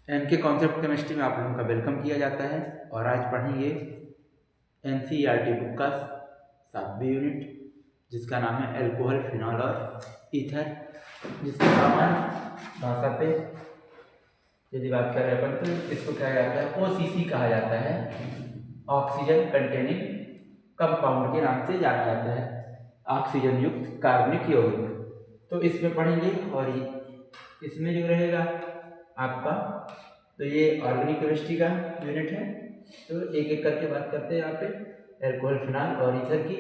N K concept chemistry में आप लोगों का वेलकम किया जाता है और आज पढ़ेंगे एनसीईआरटी बुक का 7वीं यूनिट जिसका नाम है अल्कोहल, फिनॉल और ईथर, जिसके सामान्य भाषा पे यदि बात करें अपन तो इसको कहा जाता है ओसीसी कहा जाता है, ऑक्सीजन कंटेनिंग कंपाउंड के नाम से जाना जाता है, ऑक्सीजन युक्त कार्बनिक यौगिक। तो इसमें पढ़ेंगे और इसमें जो रहेगा आपका, तो ये ऑर्गेनिक केमिस्ट्री का यूनिट है। तो एक एक करके बात करते हैं यहाँ पे अल्कोहल, फिनॉल और ईथर की।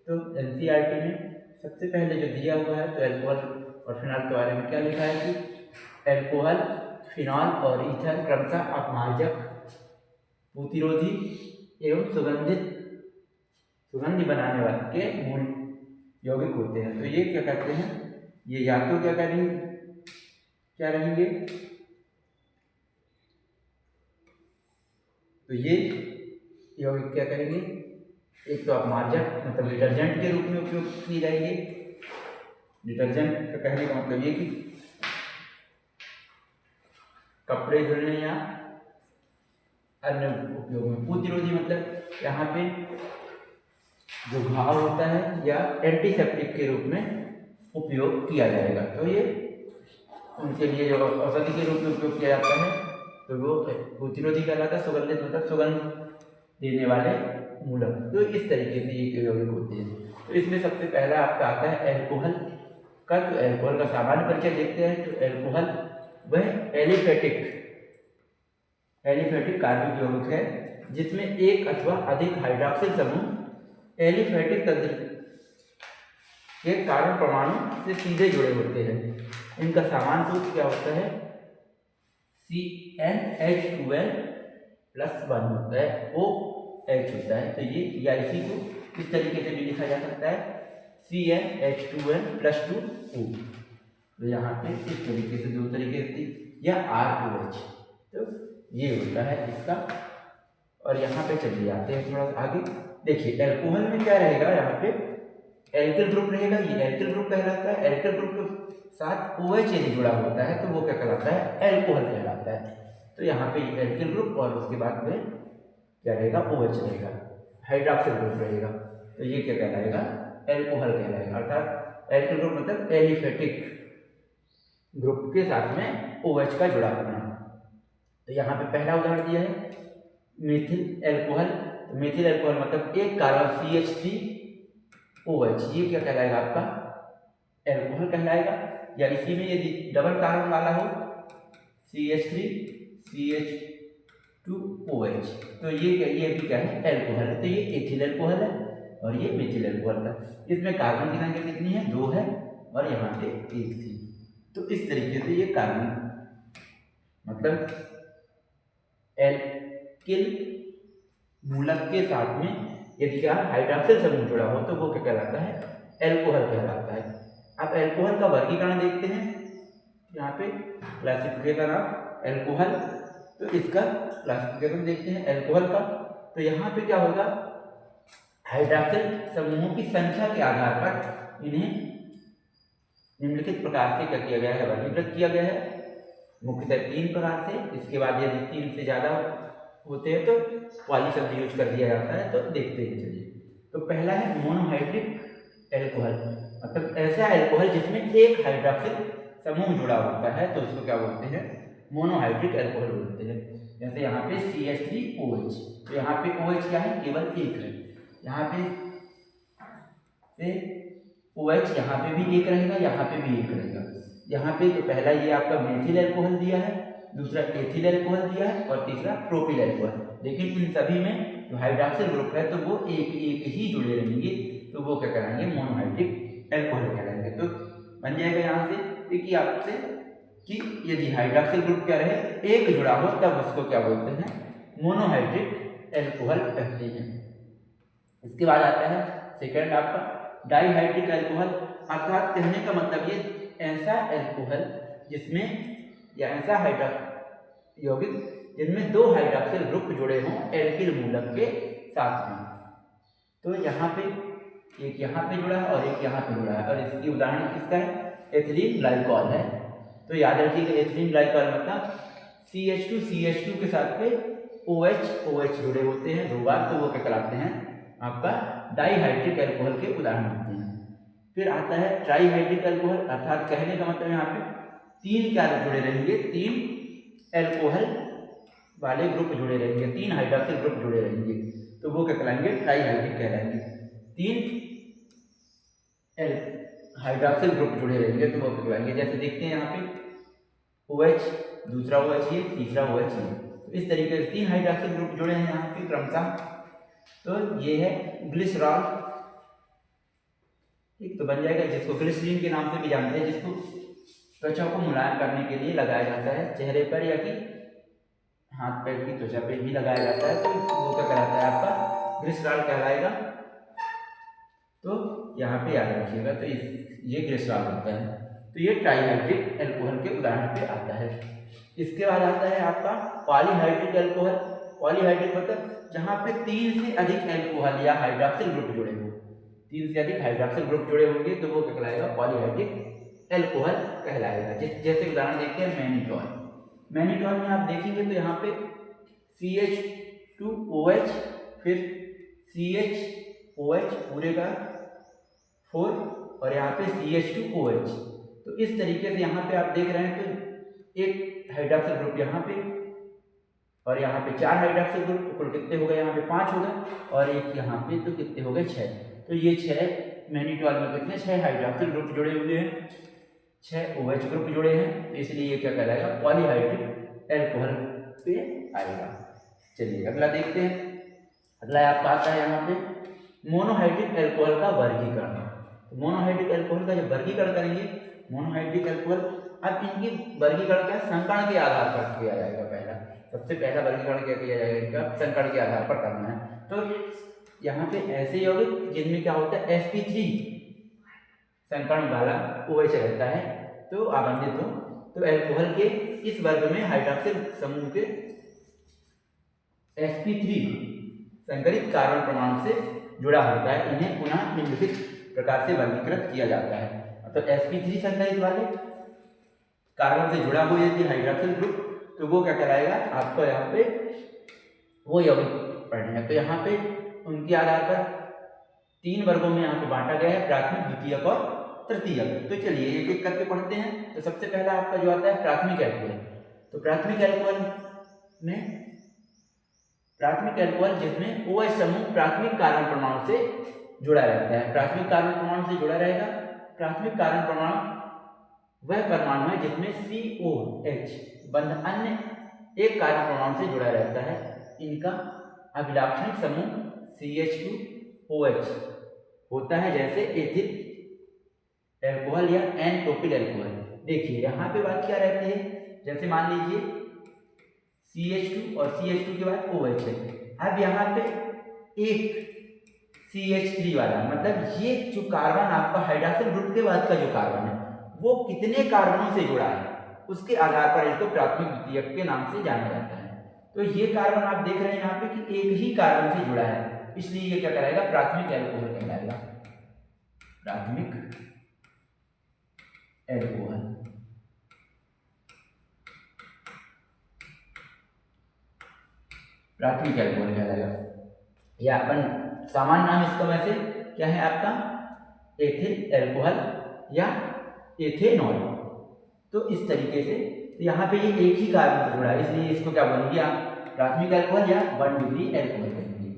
तो एनसीईआरटी में सबसे पहले जो दिया हुआ है तो अल्कोहल और फिनॉल के बारे में क्या लिखा है कि अल्कोहल, फिनॉल और ईथर क्रमशः अपमार्जक, प्रतिरोधी एवं सुगंध बनाने वाले के मूल यौगिक होते हैं। तो ये क्या कहते हैं, ये या तो क्या रहेंगे, तो ये यौगिक क्या करेंगे, एक तो अपमार्जक मतलब डिटर्जेंट के रूप में उपयोग किए जाएंगे। डिटर्जेंट का कहने का मतलब ये कि कपड़े धुलने या अन्य उपयोग में। प्रतिरोधी मतलब यहाँ पे जो घाव होता है या एंटीसेप्टिक के रूप में उपयोग किया जाएगा। तो ये उनके लिए जो औषधि के रूप में उपयोग किया जाता है तो वो प्रतिरोधी कहलाता है। सुगंधित मतलब सुगंध देने वाले मूलक। तो इस तरीके से ये यौगिक होते हैं। तो इसमें सबसे पहला आपका आता है अल्कोहल का। तो अल्कोहल का सामान्य परिचय देखते हैं। तो अल्कोहल वह एलिफेटिक कार्बनिक यौगिक है जिसमें एक अथवा अधिक हाइड्रॉक्सिल समूह एलिफेटिक तंत्र के कार्बन परमाणु से सीधे जुड़े होते हैं। इनका सामान्य सूत्र क्या होता है, CnH2n+1 होता है, OH होता है। तो ये या इसी को इस तरीके से भी लिखा जा सकता है CnH2n+2O। तो यहाँ पे इस तरीके से दो तरीके से या R2H। तो ये होता है इसका। और यहाँ पे चलिए आते हैं थोड़ा आगे। देखिए अल्कोहल में क्या रहेगा, यहाँ पे एल्किल ग्रुप रहेगा। ये एल्किल ग्रुप कहलाता है। एल्किल ग्रुप के साथ OH यदि जुड़ा होता है तो वो क्या कहलाता है, अल्कोहल कहलाता है। तो यहाँ पे एल्किल ग्रुप और उसके बाद में क्या रहेगा, OH रहेगा, हाइड्रॉक्सिल ग्रुप रहेगा। तो ये क्या कहलाएगा, अल्कोहल कहलाएगा। अर्थात एल्किल ग्रुप मतलब एलिफेटिक ग्रुप के साथ में OH का जुड़ा होना। तो यहाँ पे पहला उदाहरण दिया है मेथिल अल्कोहल। तो मेथिल अल्कोहल मतलब एक कार्बन CH3OH, ये क्या कहलाएगा, आपका अल्कोहल कहलाएगा। या इसी में यदि डबल कार्बन वाला हो CH3CH2OH, तो ये भी क्या है, अल्कोहल है। तो ये एथिल अल्कोहल है और ये मेथिल अल्कोहल है। इसमें कार्बन की संख्या कितनी है, 2 है और यहाँ पे 1 थी। तो इस तरीके से ये कार्बन मतलब एल्किल मूलक के साथ में यदि क्या हाइड्रॉक्सिल समूह जुड़ा हो तो वो क्या कहलाता है, अल्कोहल कहलाता है। अब अल्कोहल का वर्गीकरण देखते हैं। यहाँ पे क्लासिफिकेशन ऑफ अल्कोहल, तो इसका क्लासिफिकेशन देखते हैं अल्कोहल का। तो यहाँ पे क्या होगा, हाइड्रॉक्सिल समूहों की संख्या के आधार पर इन्हें निम्नलिखित प्रकार से क्या किया गया है, वर्गीकृत किया गया है। मुख्यतः 3 प्रकार से। इसके बाद यदि 3 से ज़्यादा होते हैं तो पॉली शब्द यूज कर दिया जाता है। तो देखते हैं चलिए। तो पहला है मोनोहाइड्रिक अल्कोहल, मतलब ऐसा अल्कोहल जिसमें एक हाइड्रॉक्सिल समूह जुड़ा होता है तो उसको क्या बोलते हैं, मोनोहाइड्रिक अल्कोहल बोलते हैं। जैसे यहाँ पे CH3OH, तो यहाँ पे OH क्या है, केवल एक है। यहाँ पे OH यहाँ पे भी एक रहेगा, यहाँ पे भी एक रहेगा। यहाँ पे तो पहला ये आपका मेथिल अल्कोहल दिया है, दूसरा एथिल अल्कोहल दिया है और तीसरा प्रोपिल अल्कोहल। लेकिन इन सभी में जो हाइड्रॉक्सिल ग्रुप है तो वो एक ही जुड़े रहेंगे। तो वो क्या कराएंगे, मोनोहाइड्रिक अल्कोहल कहलाएंगे। तो बन जाएगा यहाँ से देखिए आपसे कि यदि हाइड्रॉक्सिल ग्रुप क्या रहे, एक जुड़ा हो, तब उसको क्या बोलते हैं, मोनोहाइड्रिक अल्कोहल कहते हैं। इसके बाद आता है सेकेंड आपका डाइहाइड्रिक अल्कोहल। अर्थात कहने का मतलब ये ऐसा अल्कोहल जिसमें या ऐसा यौगिक जिनमें 2 हाइड्रॉक्सिल ग्रुप जुड़े हों एल्किल मूलक के साथ में। तो यहाँ पे एक यहाँ पे जुड़ा है और एक यहाँ पे जुड़ा है। और इसकी उदाहरण किसका है, एथिलीन ग्लाइकॉल है। तो याद रखिएगा एथिलीन ग्लाइकॉल मतलब CH2 के साथ पे OH जुड़े होते हैं 2 बार, तो वो क्या कहलाते हैं आपका डाइहाइड्रिक अल्कोहल के उदाहरण होते हैं। फिर आता है ट्राइहाइड्रिक अल्कोहल, अर्थात कहने का मतलब यहाँ पे 3 क्या जुड़े रहेंगे, 3 अल्कोहल वाले ग्रुप जुड़े रहेंगे, 3 हाइड्रॉक्सिल ग्रुप जुड़े रहेंगे, तो वो क्या कहलाएंगे ट्राइहाइड्रिक कहलाएंगे। 3 हाइड्रॉक्सिल ग्रुप जुड़े रहेंगे तो वो क्या कहलाएंगे, जैसे देखते हैं यहाँ पे OH, दूसरा OH है, तीसरा OH है, तो इस तरीके से 3 हाइड्रॉक्सिल ग्रुप जुड़े हैं यहाँ पे क्रमशः। तो ये है ग्लिसरॉल, ठीक, तो बन जाएगा, जिसको ग्लिसरीन के नाम से भी जानते हैं, जिसको त्वचा को मुलायम करने के लिए लगाया जाता है, चेहरे पर या कि हाथ पैर की त्वचा पे भी लगाया जाता है, तो वो क्या कहलाता है आपका ग्लिसरॉल कहलाएगा। तो यहाँ पे याद रखिएगा, तो ये ग्लिसरॉल होता है। तो ये ट्राइहाइड्रिक अल्कोहल के उदाहरण पे आता है। इसके बाद आता है आपका पॉलीहाइड्रिक अल्कोहल। पॉलीहाइड्रिक मतलब जहाँ पे 3 से अधिक अल्कोहल या हाइड्रॉक्सिल ग्रुप जुड़े हो, 3 से अधिक हाइड्रॉक्सिल ग्रुप जुड़े होंगे तो वो क्या कहलाएगा पॉलीहाइड्रिक अल्कोहल कहलाएगा। जैसे उदाहरण देखते हैं मैनिटॉल। मैनिटॉल में आप देखेंगे तो यहाँ पे CH2OH, फिर CHOH पूरे का 4 और यहाँ पे CH2OH। तो इस तरीके से यहाँ पे आप देख रहे हैं तो एक हाइड्रॉक्सिल ग्रुप यहाँ पे और यहाँ पे 4 हाइड्रॉक्सिल ग्रुप, कुल कितने हो गए यहाँ पे 5 हो गए, और एक यहाँ पे तो कितने हो गए 6। तो ये 6 मैनिटॉल में कितने 6 हाइड्रॉक्सिल ग्रुप जुड़े हुए हैं, 6 OH ग्रुप जुड़े हैं, तो इसलिए ये क्या कहलाएगा पॉलीहाइड्रिक अल्कोहल पे आएगा। चलिए अगला देखते हैं। अगला आपका आता है यहाँ पे मोनोहाइड्रिक अल्कोहल का वर्गीकरण। मोनोहाइड्रिक अल्कोहल का जब वर्गीकरण करेंगे, मोनोहाइड्रिक अल्कोहल, अब इनकी वर्गीकरण क्या संकरण के आधार पर किया जाएगा। सबसे पहला वर्गीकरण क्या किया जाएगा, इनका संकरण के आधार पर करना है। तो यहाँ पे ऐसे यौगिक जिनमें क्या होता है sp3 संकरण वाला OH रहता है तो आबंधित हो, तो अल्कोहल के इस वर्ग में हाइड्रॉक्सिल समूह के sp3 संकरित कार्बन परमाणु से जुड़ा होता है। इन्हें पुनः निम्नलिखित प्रकार से वर्गीकृत किया जाता है। तो sp3 संकरित वाले कार्बन से जुड़ा हुआ यदि हाइड्रॉक्सिल ग्रुप, तो वो क्या कराएगा आपको यहाँ पे वो यौगिक पढ़ने हैं। तो यहाँ पे उनके आधार पर 3 वर्गों में यहाँ पे बांटा गया है, प्राथमिक, द्वितीयक और तृतीयक। तो चलिए एक एक करके पढ़ते हैं। तो सबसे पहला आपका जो आता है प्राथमिक अल्कोहल। तो प्राथमिक अल्कोहल जिसमें OH समूह प्राथमिक कार्बन परमाणु से जुड़ा रहता है। प्राथमिक कार्बन परमाणु से जुड़ा रहेगा। प्राथमिक कार्बन परमाणु वह परमाणु है जिसमें COH बंध अन्य एक कार्बन परमाणु से जुड़ा रहता है। इनका अभिलाक्षणिक समूह CH2OH होता है, जैसे एथिल अल्कोहल या एन प्रोपिल अल्कोहल। देखिए यहाँ पे बात क्या रहती है, जैसे मान लीजिए CH2 और CH2 के बाद OH है। अब यहाँ पे एक CH3 वाला, मतलब ये जो कार्बन आपका हाइड्रॉक्सिल ग्रुप के बाद का जो कार्बन है वो कितने कार्बनों से जुड़ा है, उसके आधार पर इसको प्राथमिक द्वितीयक के नाम से जाना जाता है। तो ये कार्बन आप देख रहे हैं यहाँ पे कि एक ही कार्बन से जुड़ा है, इसलिए ये क्या कहलाएगा प्राथमिक अल्कोहल कहलाएगा। प्राथमिक अल्कोहल। प्राथमिक अल्कोहल कहलाएगा, या अपन सामान्य नाम इसका वैसे क्या है आपका एथिल अल्कोहल या एथेनॉल। तो इस तरीके से तो यहाँ पे ये एक ही कार्बन से जुड़ा है, इसलिए इसको क्या बोलेंगे आप प्राथमिक अल्कोहल या 1 डिग्री अल्कोहल कहेंगे।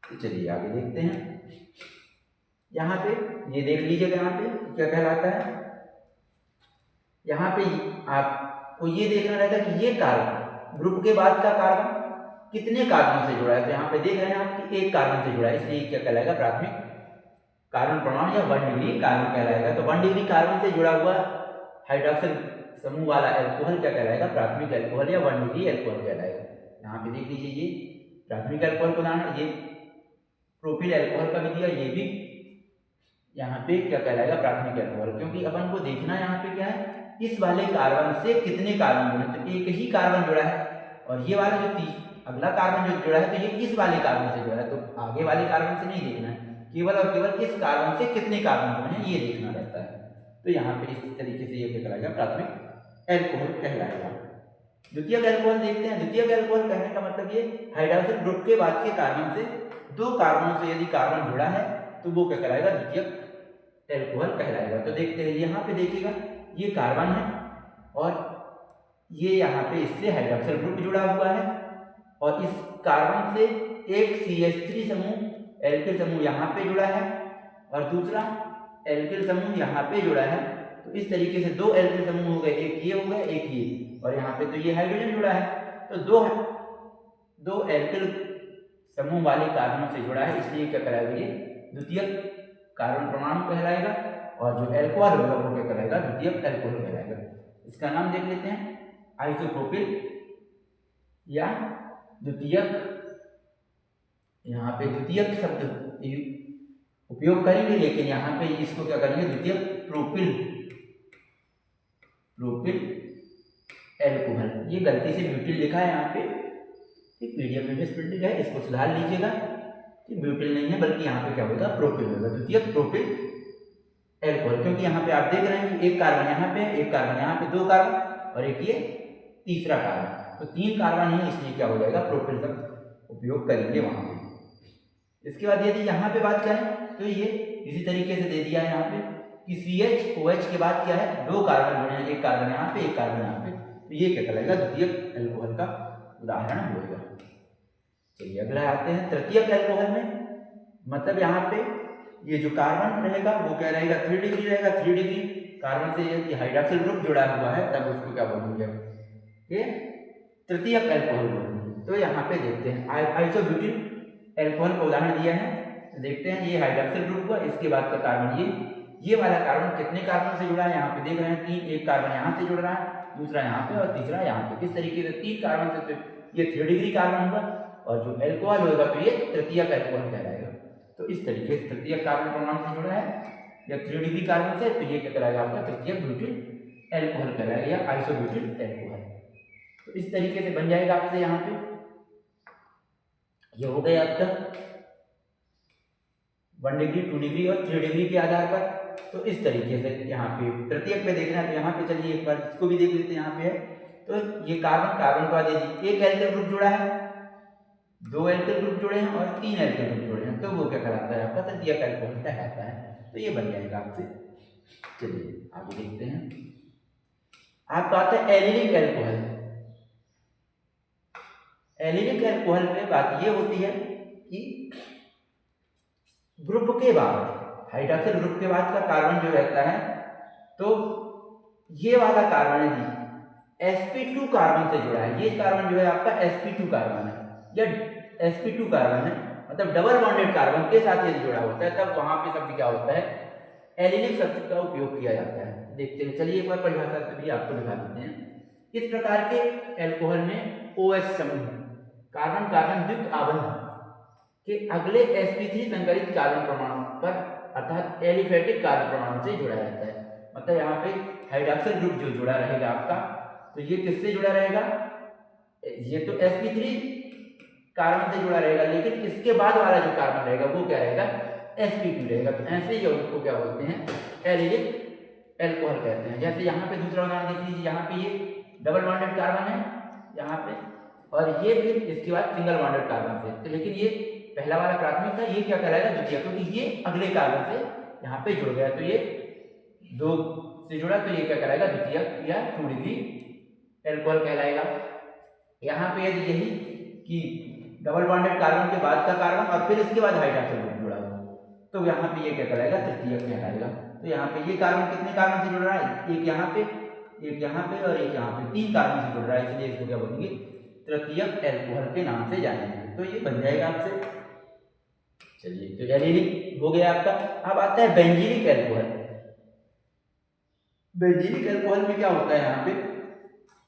तो चलिए आगे देखते हैं। यहाँ पे ये देख लीजिएगा यहाँ पे क्या कहलाता है। यहाँ पे आपको ये देखना रहता है कि ये कार्बन ग्रुप के बाद का कार्बन कितने कार्बन से जुड़ा है। तो यहाँ पे देख रहे हैं आप कि एक कार्बन से जुड़ा है, इसलिए क्या कहलाएगा प्राथमिक कार्बन परमाणु या 1 डिग्री कार्बन कहलाएगा। तो 1 डिग्री कार्बन से जुड़ा हुआ हाइड्रॉक्सिल समूह वाला अल्कोहल क्या कहलाएगा प्राथमिक अल्कोहल या 1 डिग्री अल्कोहल कहलाएगा। यहाँ पे देख लीजिए ये प्राथमिक अल्कोहल को नाम, ये प्रोपिल अल्कोहल का भी दिया, ये भी यहाँ पे क्या कहलाएगा प्राथमिक अल्कोहल, क्योंकि अपन को देखना यहाँ पे क्या है इस वाले कार्बन से कितने कार्बन जुड़े। तो एक ही कार्बन जुड़ा है और ये वाला जो अगला कार्बन जो जुड़ा है तो ये इस वाले कार्बन से जुड़ा है, तो आगे वाले कार्बन से नहीं देखना है, केवल और केवल इस कार्बन से कितने कार्बन जुड़े हैं ये देखना रहता है। तो यहाँ पे इस तरीके से ये क्या कहलाएगा प्राथमिक एल्कोहल कहलाएगा। द्वितीयक एल्कोहल देखते हैं। द्वितीयक एल्कोहल कहने का मतलब ये हाइड्रोक्सिल ग्रुप के बाद के कार्बन से दो कार्बनों से यदि कार्बन जुड़ा है तो वो क्या कहलाएगा, द्वितीयक एल्कोहल कहलाएगा। तो देखते हैं, यहाँ पे देखिएगा ये कार्बन है और ये यहाँ पे इससे हाइड्रोक्सिल ग्रुप जुड़ा हुआ है और इस कार्बन से एक CH3 समूह एल्किल समूह यहाँ पे जुड़ा है और दूसरा एल्किल समूह यहाँ पे जुड़ा है। तो इस तरीके से दो एल्किल समूह हो गए, एक ये हो गया एक ये, और यहाँ पे तो ये हाइड्रोजन जुड़ा है। तो दो एल्किल समूह वाले कार्बनों से जुड़ा है, इसलिए क्या कहलाएगा, ये द्वितीयक कार्बन परमाणु कहलाएगा। और जो एल्कोहल होगा वो क्या कहलाएगा, द्वितीयक एल्कोहल कहलाएगा। इसका नाम देख लेते हैं, आइसोप्रोपिल या द्वितीयक। यहाँ पे द्वितीयक शब्द उपयोग करेंगे, लेकिन यहाँ पे इसको क्या करेंगे, द्वितीयक प्रोपिल एल्कोहल। ये गलती से ब्यूटिल लिखा है यहाँ पे, पीडीएफ में मिसप्रिंटिंग है, इसको सुधार लीजिएगा कि ब्यूटिल नहीं है बल्कि यहाँ पे क्या होगा, प्रोपिल होगा, द्वितीयक प्रोपिल एल्कोहल। क्योंकि यहाँ पे आप देख रहे हैं कि एक कार्बन यहाँ पे, एक कार्बन यहाँ पे, दो कार्बन और एक ये तीसरा कार्बन, तो तीन कार्बन ही, इसलिए क्या हो जाएगा, प्रोपिल शब्द उपयोग करेंगे वहाँ पे। इसके बाद यदि यहाँ पे बात करें तो ये इसी तरीके से दे दिया है यहाँ पे कि CH-OH के बाद क्या है, दो कार्बन जुड़े हैं, एक कार्बन यहाँ पे एक कार्बन यहाँ पे, तो ये क्या कहलाएगा, द्वितीयक एल्कोहल का उदाहरण होगा। चलिए अगला आते हैं तृतीयक एल्कोहल में। मतलब यहाँ पे ये जो कार्बन रहेगा वो क्या रहेगा, 3 डिग्री रहेगा। 3 डिग्री कार्बन से यदि हाइड्रोक्सिल ग्रुप जुड़ा हुआ है तब उसको क्या बोलेंगे, ये तृतीयक एल्कोहल बोलेंगे। तो यहाँ पे देखते हैं आइसोब्यूटिल एल्कोहल का उदाहरण दिया है। तो देखते हैं ये हाइड्रोक्सिल ग्रुप हुआ, इसके बाद का कार्बन ये वाला कार्बन कितने कार्बन से जुड़ा है, यहाँ पे देख रहे हैं 3, एक कार्बन यहाँ से जुड़ रहा है, दूसरा यहाँ पे और तीसरा यहाँ पे। इस तरीके से 3 कार्बन से तो ये 3 डिग्री कार्बन होगा और जो एल्कोहल होगा तो ये तृतीयक एल्कोहल कहलाएगा। तो इस तरीके से तृतीयक कार्बन परमाणु से जुड़ा है या 3 डिग्री कार्बन से, तो ये क्या कहलाएगा आपका तृतीयक ब्यूटिल एल्कोहल कहलाएगा या आइसोब्यूटिल एल्कोहल। तो इस तरीके से बन जाएगा आपसे यहाँ पे, ये हो गया आपका 1 डिग्री, 2 डिग्री और 3 डिग्री के आधार पर। तो इस तरीके से यहाँ पे तृतीयक में देखना है, तो यहाँ पे चलिए एक बार इसको भी देख लेते हैं। यहाँ पे है तो ये कार्बन का देखिए, एक एल्किल ग्रुप जुड़ा है, 2 एल्किल ग्रुप जुड़े हैं और 3 एल्किल ग्रुप जुड़े हैं, तो वो क्या कहलाता है आपका तृतीयक एल्कोहल कहलाता है। तो ये बन जाएगा आपसे। चलिए आगे देखते हैं, आपका आता है एलिलिक एल्कोहल। एलिलिक एल्कोहल में बात ये होती है कि ग्रुप के बाद, हाइड्रोक्सिल ग्रुप के बाद का कार्बन जो रहता है, तो ये वाला कार्बन यदि sp2 कार्बन से जुड़ा है, ये कार्बन जो है आपका sp2 कार्बन है या sp2 कार्बन है, मतलब डबल बॉन्डेड कार्बन के साथ यदि जुड़ा होता है, तब वहां पे शब्द क्या होता है, एलिलिक शब्द का उपयोग किया जाता है। देखते हैं, चलिए एक बार परिभाषा से भी आपको दिखा देते हैं। इस प्रकार के एल्कोहल में OH समूह कार्बन कार्बन द्वित्व आबंध के अगले sp3 संकरित कार्बन परमाणु पर अर्थात एलिफेटिक कार्बन परमाणु से जुड़ा रहता है। मतलब यहाँ पे हाइड्रोक्सिल ग्रुप जो जुड़ा रहेगा आपका, तो ये किससे जुड़ा रहेगा, ये तो sp3 कार्बन से जुड़ा रहेगा, लेकिन इसके बाद वाला जो कार्बन रहेगा वो क्या रहेगा, sp2 रहेगा। तो ऐसे ही उसको क्या बोलते हैं, एलिलिक एल्कोहल कहते हैं। जैसे यहाँ पे दूसरा उदाहरण देख लीजिए, यहाँ पे ये डबल बॉन्डेड कार्बन है यहाँ पे, और ये फिर इसके बाद सिंगल बॉन्डेड कार्बन से, तो लेकिन ये पहला वाला प्राथमिक था, ये क्या कहलाएगा, द्वितीयक, क्योंकि ये अगले कार्बन से यहाँ पे जुड़ गया, तो ये 2 से जुड़ा, तो ये क्या कहलाएगा, द्वितीयक या 2 डिग्री एल्कोहल कहलाएगा। यहाँ पे यदि यही कि डबल बॉन्डेड कार्बन के बाद का कार्बन और फिर इसके बाद हाइड्रोक्सिल ग्रुप जुड़ा हुआ, तो यहाँ पे ये क्या कहलाएगा, तृतीयक कहलाएगा। तो यहाँ पे ये कार्बन कितने कार्बन से जुड़ रहा है, एक यहाँ पे, एक यहाँ पे और एक यहाँ पे, 3 कार्बन से जुड़ रहा है, इसलिए इसको क्या बोलेंगे, तृतीयक एल्कोहल के नाम से जानेंगे। तो ये बन जाएगा आपसे। चलिए, तो एलिलिक हो गया आपका। अब आता है बेंजीलिक एल्कोहल। बेंजीलिक एल्कोहल में क्या होता है, यहाँ पे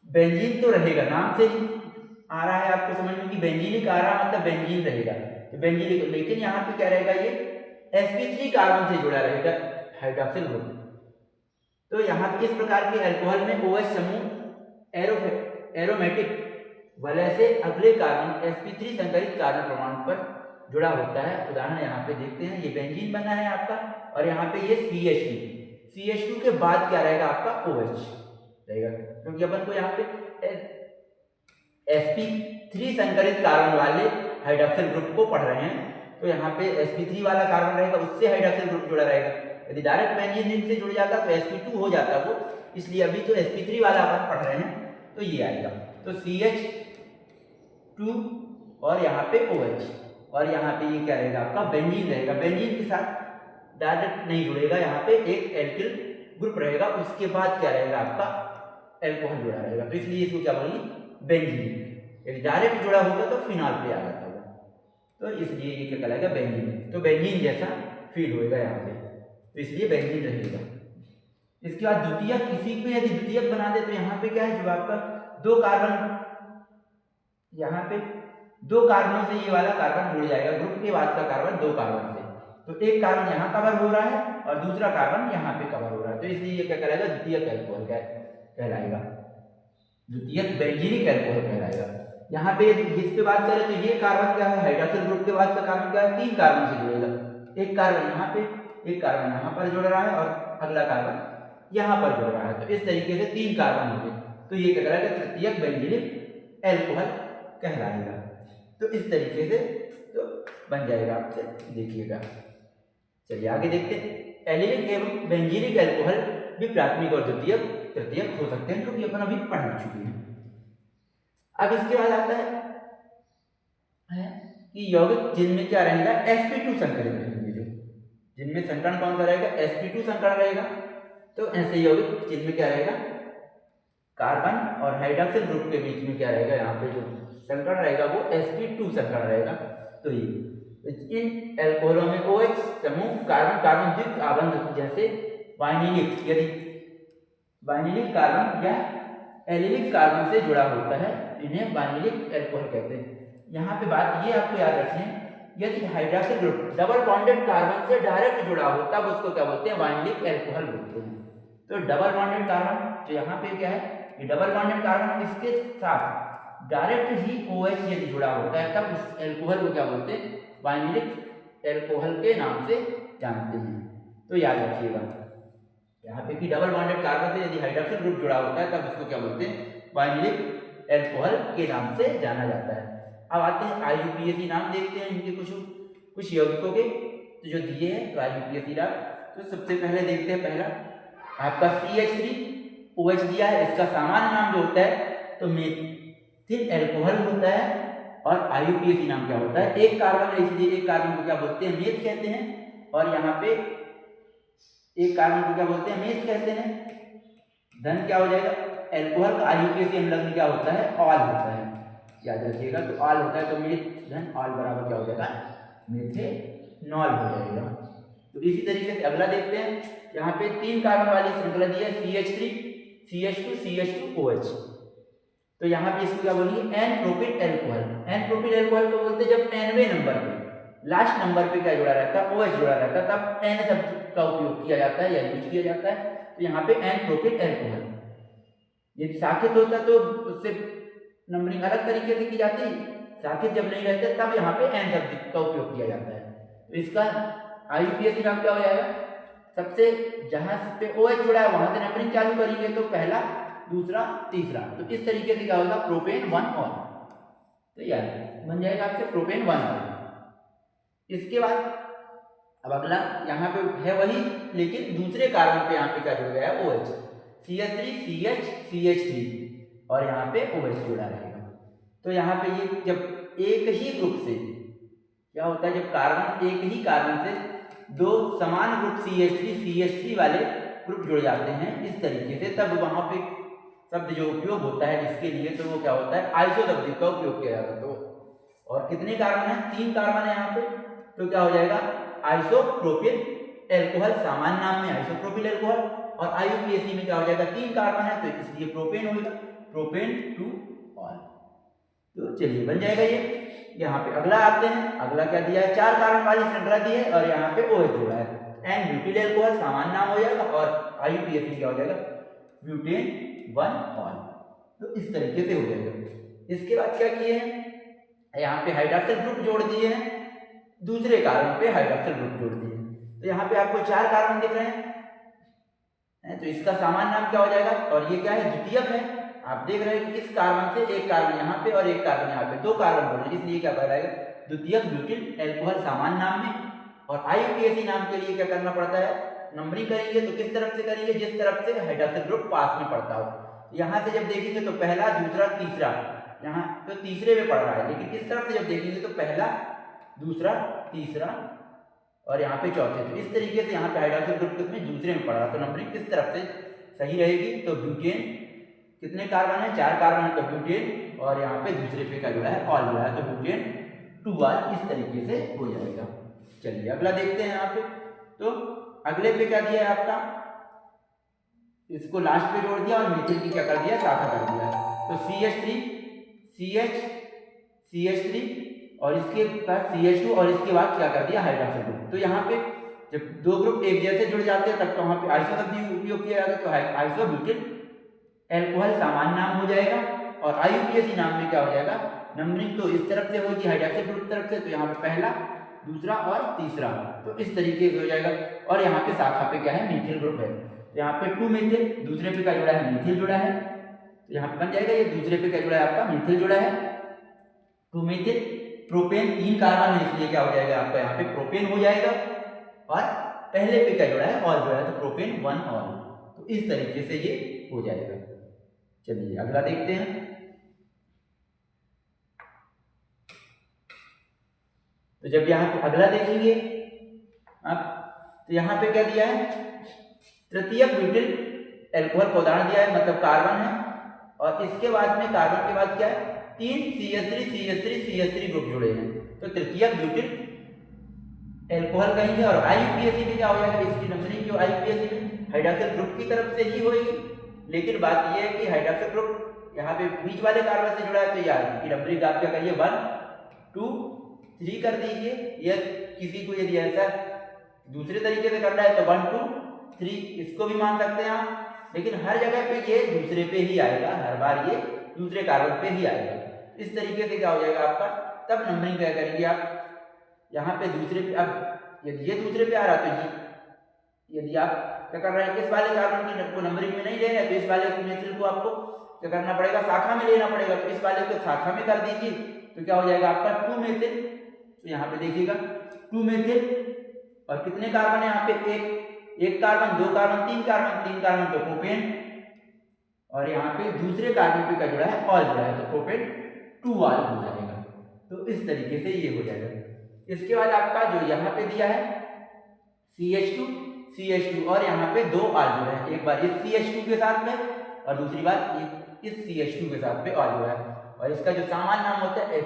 बेंजीन तो रहेगा, नाम से ही आ रहा है आपको समझ में कि बेंजीलिक आ रहा मतलब बेंजीन रहेगा, तो बेंजीलिक, लेकिन यहाँ पे क्या रहेगा, ये sp3 कार्बन से जुड़ा रहेगा हाइड्रोक्सिल ग्रुप। तो यहाँ पे इस प्रकार के एल्कोहल में OH समूह एरोमेटिक वलय से अगले कार्बन sp3 संकरित कार्बन परमाणु पर जुड़ा होता है। उदाहरण यहाँ पे देखते हैं, ये बेंजीन बना है आपका और यहाँ पे ये CH2 के बाद क्या रहेगा आपका OH। रहेगा, क्योंकि अपन को यहाँ पे sp3 संकरित कार्बन वाले हाइड्रॉक्सिल ग्रुप को पढ़ रहे हैं, तो यहाँ पे sp3 वाला कार्बन रहेगा, उससे हाइड्रॉक्सिल ग्रुप जुड़ा रहेगा। यदि डायरेक्ट बेंजीन से जुड़ जाता तो sp2 हो जाता वो, इसलिए अभी तो sp3 वाला अपन पढ़ रहे हैं, तो ये आएगा। तो CH2 और यहाँ पे OH, और यहाँ पे ये क्या रहेगा आपका बेंजीन रहेगा। बेंजीन के साथ डायरेक्ट नहीं जुड़ेगा, यहाँ पे एक एल्किल ग्रुप रहेगा, उसके बाद क्या रहेगा आपका एल्कोहल जुड़ा रहेगा, तो इसलिए इसको क्या बोलेंगे बेंजीन। यदि डायरेक्ट जुड़ा होगा तो फिनॉल पे आ जाता होगा, तो इसलिए ये क्या कहलाएगा बेंजीन। तो बेंजीन जैसा फील होएगा यहाँ पे, तो इसलिए बेंजीन रहेगा। इसके बाद द्वितीयक, इसी पे यदि द्वितीयक बना दे तो यहाँ पे क्या है, जो आपका दो कार्बन, यहाँ पे दो कार्बनों से ये वाला कार्बन जुड़ जाएगा, ग्रुप के बाद का कार्बन दो कार्बन से, तो एक कार्बन यहाँ कवर हो रहा है और दूसरा कार्बन यहाँ पे कवर हो रहा है, तो इसलिए ये क्या कहलाएगा द्वितीयक एल्कोहल कहलाएगा, द्वितीयक बेंजीनिक एल्कोहल कहलाएगा। यहाँ पे इस पे बात करें तो ये कार्बन क्या है, हाइड्रॉक्सिल ग्रुप के बाद का कार्बन क्या है, तीन कार्बन से जुड़ेगा, एक कार्बन यहाँ पे, एक कार्बन यहाँ पर जुड़ रहा है और अगला कार्बन यहाँ पर जुड़ रहा है, तो इस तरीके से तीन कार्बन हो गए, तो ये क्या कहलाएगा तृतीयक बेंजीनिक एल्कोहल कहलाएगा। तो इस तरीके से तो बन जाएगा आपसे, देखिएगा। चलिए आगे देखते हैं। एलिलिक एवं बेंजीनिक एल्कोहल भी प्राथमिक और द्वितीयक तृतीयक हो सकते हैं, जो कि अपन अभी पढ़ चुके हैं। अब इसके बाद आता है कि यौगिक जिनमें क्या रहेगा sp2 संकरण रहेंगे, जो जिनमें संकरण कौन सा रहेगा sp2 संकरण रहेगा, तो ऐसे यौगिक जिनमें क्या रहेगा कार्बन और हाइड्रॉक्सिल ग्रुप के बीच में क्या रहेगा, यहाँ पे जो संकरण रहेगा वो sp2 संकरण रहेगा। तो ये इन एल्कोहलों में OH समूह कार्बन कार्बन द्वित्व आबंध जैसे वाइनिलिक, यदि वाइनिलिक कार्बन या एलिलिक कार्बन से जुड़ा होता है, इन्हें वाइनिलिक एल्कोहल कहते हैं। यहाँ पे बात ये आपको याद रखनी है, यदि hydroxyl group double bonded carbon से डायरेक्ट जुड़ा हो तब उसको क्या बोलते हैं, वाइनिलिक एल्कोहल बोलते हैं। तो डबल बॉन्डेड कार्बन जो यहाँ पे क्या है, ये डबल बॉन्डेड कार्बन, इसके साथ डायरेक्ट ही OH यदि जुड़ा होता है तब उस एल्कोहल को क्या बोलते हैं, वाइनिलिक एल्कोहल के नाम से जानते हैं। तो याद रखिएगा यहाँ पे कि डबल बॉन्डेड कार्बन से यदि हाइड्रॉक्सिल ग्रुप जुड़ा होता है तब उसको क्या बोलते हैं, वाइनिलिक एल्कोहल के नाम से जाना जाता है। अब आते हैं IUPAC नाम देखते हैं इनके कुछ यौगिकों के, तो जो दिए हैं तो IUPAC नाम, तो सबसे पहले देखते हैं पहला आपका CH3OH दिया है, इसका सामान्य नाम जो होता है तो मेथिल एल्कोहल होता है, और IUPAC नाम क्या होता है, एक कार्बन है इसलिए एक कार्बन को क्या बोलते हैं, मेथ कहते हैं, और यहाँ पे एक कार्बन को क्या बोलते हैं, मेथ कहते हैं। धन क्या हो जाएगा, एल्कोहल का IUPAC संलग्न क्या होता है, ऑल होता है, याद रखिएगा, तो ऑल होता है, तो मेथ धन ऑल बराबर क्या हो जाएगा, मेथेनॉल हो जाएगा। तो इसी तरीके से अगला देखते हैं, यहाँ पे तीन कार्बन वाली श्रृंखला दी है, CH3 CH2 CH2OH, तो यहाँ पे इसको क्या बोलेंगे, N propyl alcohol. N propyl alcohol को बोलते हैं जब nवें नंबर पे लास्ट नंबर पे क्या जुड़ा रहता है, OH जुड़ा रहता है, तब एन शब्द का उपयोग किया जाता है या यूज किया जाता है। तो यहाँ पे एन प्रोपिल एल्कोहल, यदि साखित होता तो उससे नंबरिंग अलग तरीके से की जाती, साखित जब नहीं रहते तब यहाँ पे एन शब्द का उपयोग किया जाता है। तो इसका IUPAC नाम क्या हो जाएगा, सबसे जहां पे OH जुड़ा है वहां से नंबरिंग चालू करेंगे, तो पहला दूसरा तीसरा, तो इस तरीके से क्या होगा, प्रोपेन 1 ऑल, तो यार बन जाएगा आपसे प्रोपेन 1 ऑल। इसके बाद अब अगला यहाँ पे है वही, लेकिन दूसरे कार्बन पे यहाँ पे क्या जुड़ गया है, OH, CH3 CH3 और यहाँ पे OH जुड़ा रहेगा। तो यहाँ पे ये जब एक ही ग्रुप से क्या होता है, जब कार्बन एक ही कार्बन से दो समान ग्रुप CH3 वाले ग्रुप जुड़ जाते हैं इस तरीके से, तब वहां पे शब्द जो उपयोग होता है इसके लिए, तो वो क्या होता है, आइसो शब्द का उपयोग किया जाता है। तो और कितने कार्बन है, तीन कार्बन है यहाँ पे, तो क्या हो जाएगा, आइसोप्रोपिल एल्कोहल, सामान्य नाम में आइसोप्रोपिल एल्कोहल, और IUPAC में क्या हो जाएगा, तीन कार्बन है तो इसलिए प्रोपेन होगा, प्रोपेन 2 ऑल। तो चलिए बन जाएगा ये। यहाँ पे अगला आते हैं, अगला क्या दिया है, चार कार्बन वाली श्रृंखला दी है और यहाँ पे OH जुड़ा है, एन ब्यूटिल एल्कोहल सामान्य नाम हो जाएगा, और IUPAC क्या हो जाएगा, ब्यूटेन 1 ऑल। तो इस तरीके से हो जाएगा। इसके बाद क्या किए हैं, यहाँ पे हाइड्रॉक्सिल ग्रुप जोड़ दिए हैं, दूसरे कार्बन पे हाइड्रॉक्सिल ग्रुप जोड़ दिए हैं, तो यहाँ पे आपको चार कार्बन दिख रहे हैं, तो इसका सामान्य नाम क्या हो जाएगा, और ये क्या है, द्वितीयक है। आप देख रहे हैं कि इस कार्बन से एक कार्बन यहाँ पे और एक कार्बन यहाँ पे, दो कार्बन बोल रहे हैं, इसलिए क्या कहलाएगा, द्वितीयक ब्यूटिल एल्कोहल सामान्य नाम में। और IUPAC नाम के लिए क्या करना पड़ता है, नंबरिंग करेंगे तो किस तरफ से करेंगे, जिस तरफ से हाइड्रोक्सिल ग्रुप पास में पड़ता हो। यहाँ से जब देखेंगे तो पहला, दूसरा, तीसरा, यहाँ तो तीसरे में पड़ रहा है, लेकिन किस तरफ से जब देखेंगे तो पहला, दूसरा, तीसरा और यहाँ पे चौथे। तो इस तरीके से यहाँ पे हाइड्रोक्सिल ग्रुप किसमें, दूसरे में पड़ रहा है, तो नंबरिंग किस तरफ से सही रहेगी। तो ब्यूटेन कितने कार्बन है, 4 कार्बन है, तो ब्यूटेन, और यहाँ पे दूसरे पे क्या जुड़ा है, ऑल जुड़ा है, तो ब्यूटेन 2R इस तरीके से हो जाएगा। चलिए अगला देखते हैं यहाँ पे। तो अगले पे क्या दिया है आपका, इसको लास्ट पे जोड़ दिया और मीथिल की क्या कर दिया, शाखा कर दिया। तो CH3 CH CH3 और इसके बाद CH2 और इसके बाद क्या कर दिया, हाइड्रोक्सिल ग्रुप। तो यहाँ पे जब दो ग्रुप एक जैसे जुड़ जाते हैं तब तो वहाँ पे आइसो शब्द उपयोग किया जाता है, तो आइसोब्यूटिल एल्कोहल सामान्य नाम हो जाएगा। और IUPAC नाम में क्या हो जाएगा, नंबरिंग तो इस तरफ से होगी हाइड्रोक्सिल ग्रुप तरफ से, तो यहाँ पे पहला, दूसरा और तीसरा, तो इस तरीके से हो जाएगा। और यहाँ पे शाखा पे क्या है, मीथिल ग्रुप है, तो यहाँ पे 2 मीथिल, दूसरे पे क्या जुड़ा है, मीथिल जुड़ा है, तो यहाँ पे बन जाएगा, ये दूसरे पे क्या जुड़ा है आपका, मीथिल जुड़ा है, 2 मीथिल। प्रोपेन 3 कार्बन है, इसलिए क्या हो जाएगा आपका, यहाँ पे प्रोपेन हो जाएगा। और पहले पे क्या जुड़ा है, ऑल जुड़ा है, तो प्रोपेन 1 ऑल, तो इस तरीके से ये हो जाएगा। चलिए अगला देखते हैं। तो जब यहाँ पे अगला देखेंगे आप, तो यहाँ पे क्या दिया है, तृतीयक ब्यूटिल एल्कोहल का उदाहरण दिया है, मतलब कार्बन है, और इसके बाद में कार्बन के बाद क्या है, 3 CH3 ग्रुप जुड़े हैं, तो तृतीयक ब्यूटिल एल्कोहल कहेंगे। और IUPAC में क्या हो जाएगा, इसकी नंबरिंग जो IUPAC में हाइड्रोक्सिल ग्रुप की तरफ से ही होगी, लेकिन बात यह है कि हाइड्रोक्सिल ग्रुप यहाँ पे बीच वाले कार्बन से जुड़ा है, तो यार की नंबरिंग आप क्या करिए, 1 2 3 कर दीजिए, या किसी को यदि ऐसा दूसरे तरीके से करना है तो 1 2 3 इसको भी मान सकते हैं आप, लेकिन हर जगह पे ये दूसरे पे ही आएगा, हर बार ये दूसरे कार्बन पे ही आएगा। इस तरीके से क्या हो जाएगा आपका, तब नंबरिंग क्या करेंगे आप, यहाँ पे दूसरे पे, अब यदि ये दूसरे पे आ रहा तो यदि आप क्या कर रहे हैं, इस वाले कार्बन की को नंबरिंग में नहीं ले रहे हैं, तो इस वाले मीथिल को आपको क्या करना पड़ेगा, शाखा में लेना पड़ेगा, तो इस वाले को शाखा में कर दीजिए, तो क्या हो जाएगा आपका 2 मीथिल। तो यहाँ पे देखिएगा 2 मीथिल, और कितने कार्बन है यहाँ पे, एक कार्बन, 2 कार्बन, 3 कार्बन, 3 कार्बन तो प्रोपेन, और यहाँ पे दूसरे कार्बन पे क्या जुड़ा है, ऑल जुड़ा है, तो प्रोपेन 2R हो जाएगा। तो इस तरीके से ये हो जाएगा। इसके बाद आपका जो यहाँ पे दिया है CH2 और यहाँ पे 2 R जुड़ा है, एक बार इस CH2 के साथ में और दूसरी बार इस CH2 के साथ में R जुड़ा है, और इसका जो सामान्य नाम होता है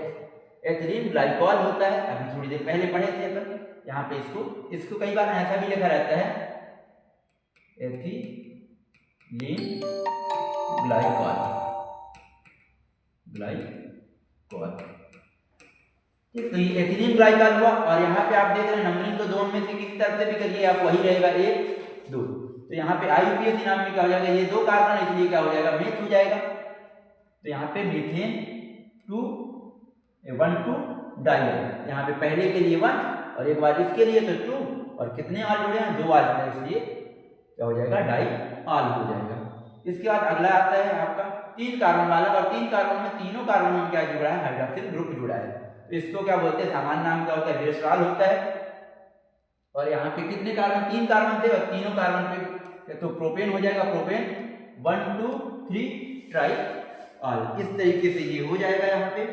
एथिलीन ग्लाइकॉल होता है। अभी थोड़ी देर पहले पढ़े थे अपन, यहाँ पे इसको कई बार ऐसा भी लिखा रहता है, एथिलीन ग्लाइकॉल। तो ये एथिलीन ग्लाइकॉल हुआ, और यहाँ पे आप देख रहे हैं नंबरिंग तो दोनों में से किसी तरफ से भी करिए आप, वही रहेगा 1 2। तो यहाँ पे IUPAC नाम में क्या हो जाएगा, ये 2 कार्बन, इसलिए क्या हो जाएगा, मेथ हो जाएगा। तो यहाँ पे मीथेन 1 2 डाई, यहाँ पे पहले के लिए 1 और एक बार इसके लिए तो 2, और कितने आल जुड़े हैं, 2 आल जुड़े, इसलिए क्या हो जाएगा, डाई आल हो जाएगा। इसके बाद अगला आता है आपका 3 कार्बन वाला, और 3 कार्बन में तीनों कार्बन में क्या जुड़ा है, हाइड्रोक्सिल ग्रुप जुड़ा है, तो इसको क्या बोलते हैं, सामान्य नाम क्या होता है, विरस्ट्रॉल होता है। और यहाँ पे कितने कार्बन, 3 कार्बन थे, और तीनों कार्बन पे तो प्रोपेन हो जाएगा, प्रोपेन 1 2 3 ट्राई आल, इस तरीके से ये हो जाएगा यहाँ पे।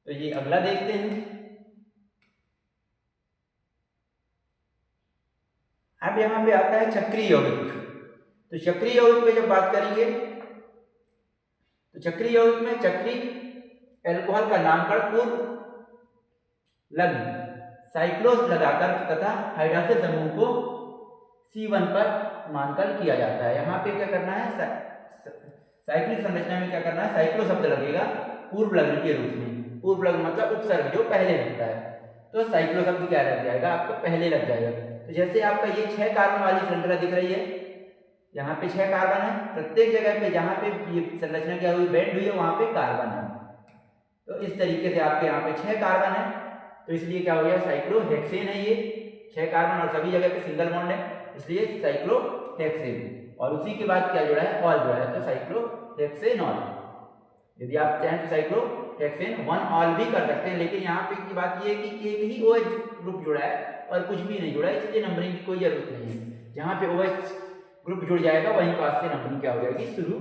तो ये अगला देखते हैं। अब यहाँ पे आता है चक्रीय यौगिक। तो चक्रीय यौगिक पे जब बात करेंगे तो चक्रीय यौगिक में चक्रीय एल्कोहल का नामकरण पूर्व लग्न साइक्लोस लगाकर तथा हाइड्रोक्सिल समूह को C1 पर मानकर किया जाता है। यहाँ पे क्या करना है, साइक्लिक संरचना में क्या करना है, साइक्लो शब्द लगेगा पूर्व लग्न के रूप में। पूर्व लग्न मतलब उपसर्ग जो पहले लगता है, तो साइक्लो शब्द क्या लग जाएगा, आपको पहले लग जाएगा। तो जैसे आपका ये 6 कार्बन वाली श्रृंखला दिख रही है, यहाँ पे 6 कार्बन है, प्रत्येक जगह पे जहाँ पे ये संरचना क्या हुई, बेंड हुई है, वहाँ पे कार्बन है। तो इस तरीके से आपके यहाँ पे 6 कार्बन है, तो इसलिए क्या हो गया, साइक्लोहेक्सेन है ये 6 कार्बन, और सभी जगह पे सिंगल बॉन्ड है, इसलिए साइक्लोहेक्सेन। और उसी के बाद क्या जुड़ा है, ऑल जुड़ा है, तो साइक्लोहेक्सेनॉल। यदि आप चाहें तो साइक्लोहेक्सेन 1 ऑल भी कर सकते हैं, लेकिन यहाँ पे की बात ये है कि एक ही OH ग्रुप जुड़ा है और कुछ भी नहीं जुड़ा है, इसलिए नंबरिंग की कोई जरूरत नहीं है। जहाँ पे OH ग्रुप जुड़ जाएगा वहीं पास से नंबरिंग क्या हो जाएगी, शुरू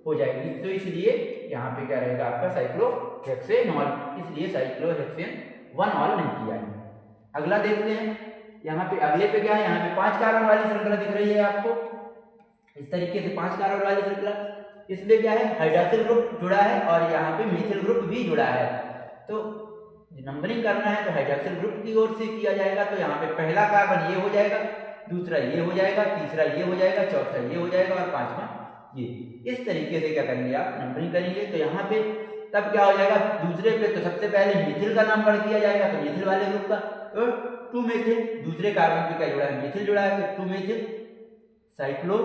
हो जाएगी। तो इसलिए यहाँ पे क्या रहेगा आपका साइक्लोहेक्सेनॉल, इसलिए साइक्लोहेक्सेन 1 ऑल नहीं किया है। अगला देखते हैं, यहाँ पे अगले पे क्या है, यहाँ पे 5 कार्बन वाली श्रृंखला दिख रही है आपको, इस तरीके से 5 कार्बन वाली श्रृंखला। इसमें क्या है, हाइड्रोक्सिल ग्रुप जुड़ा है और यहाँ पे मीथिल ग्रुप भी जुड़ा है। तो नंबरिंग करना है तो हाइड्रोक्सिल ग्रुप की ओर से किया जाएगा। तो यहाँ पे पहला कार्बन ये हो जाएगा, दूसरा ये हो जाएगा, तीसरा ये हो जाएगा, चौथा ये हो जाएगा और पांचवा ये। इस तरीके से क्या करेंगे आप, नंबरिंग करेंगे। तो यहाँ पे तब क्या हो जाएगा, दूसरे पे तो सबसे पहले मीथिल का नाम पढ़ दिया जाएगा, तो मीथिल वाले ग्रुप का तो 2 मीथिल, दूसरे कार्बन पे क्या जुड़ा है, मीथिल जुड़ा है, तो 2 मीथिल साइक्लो।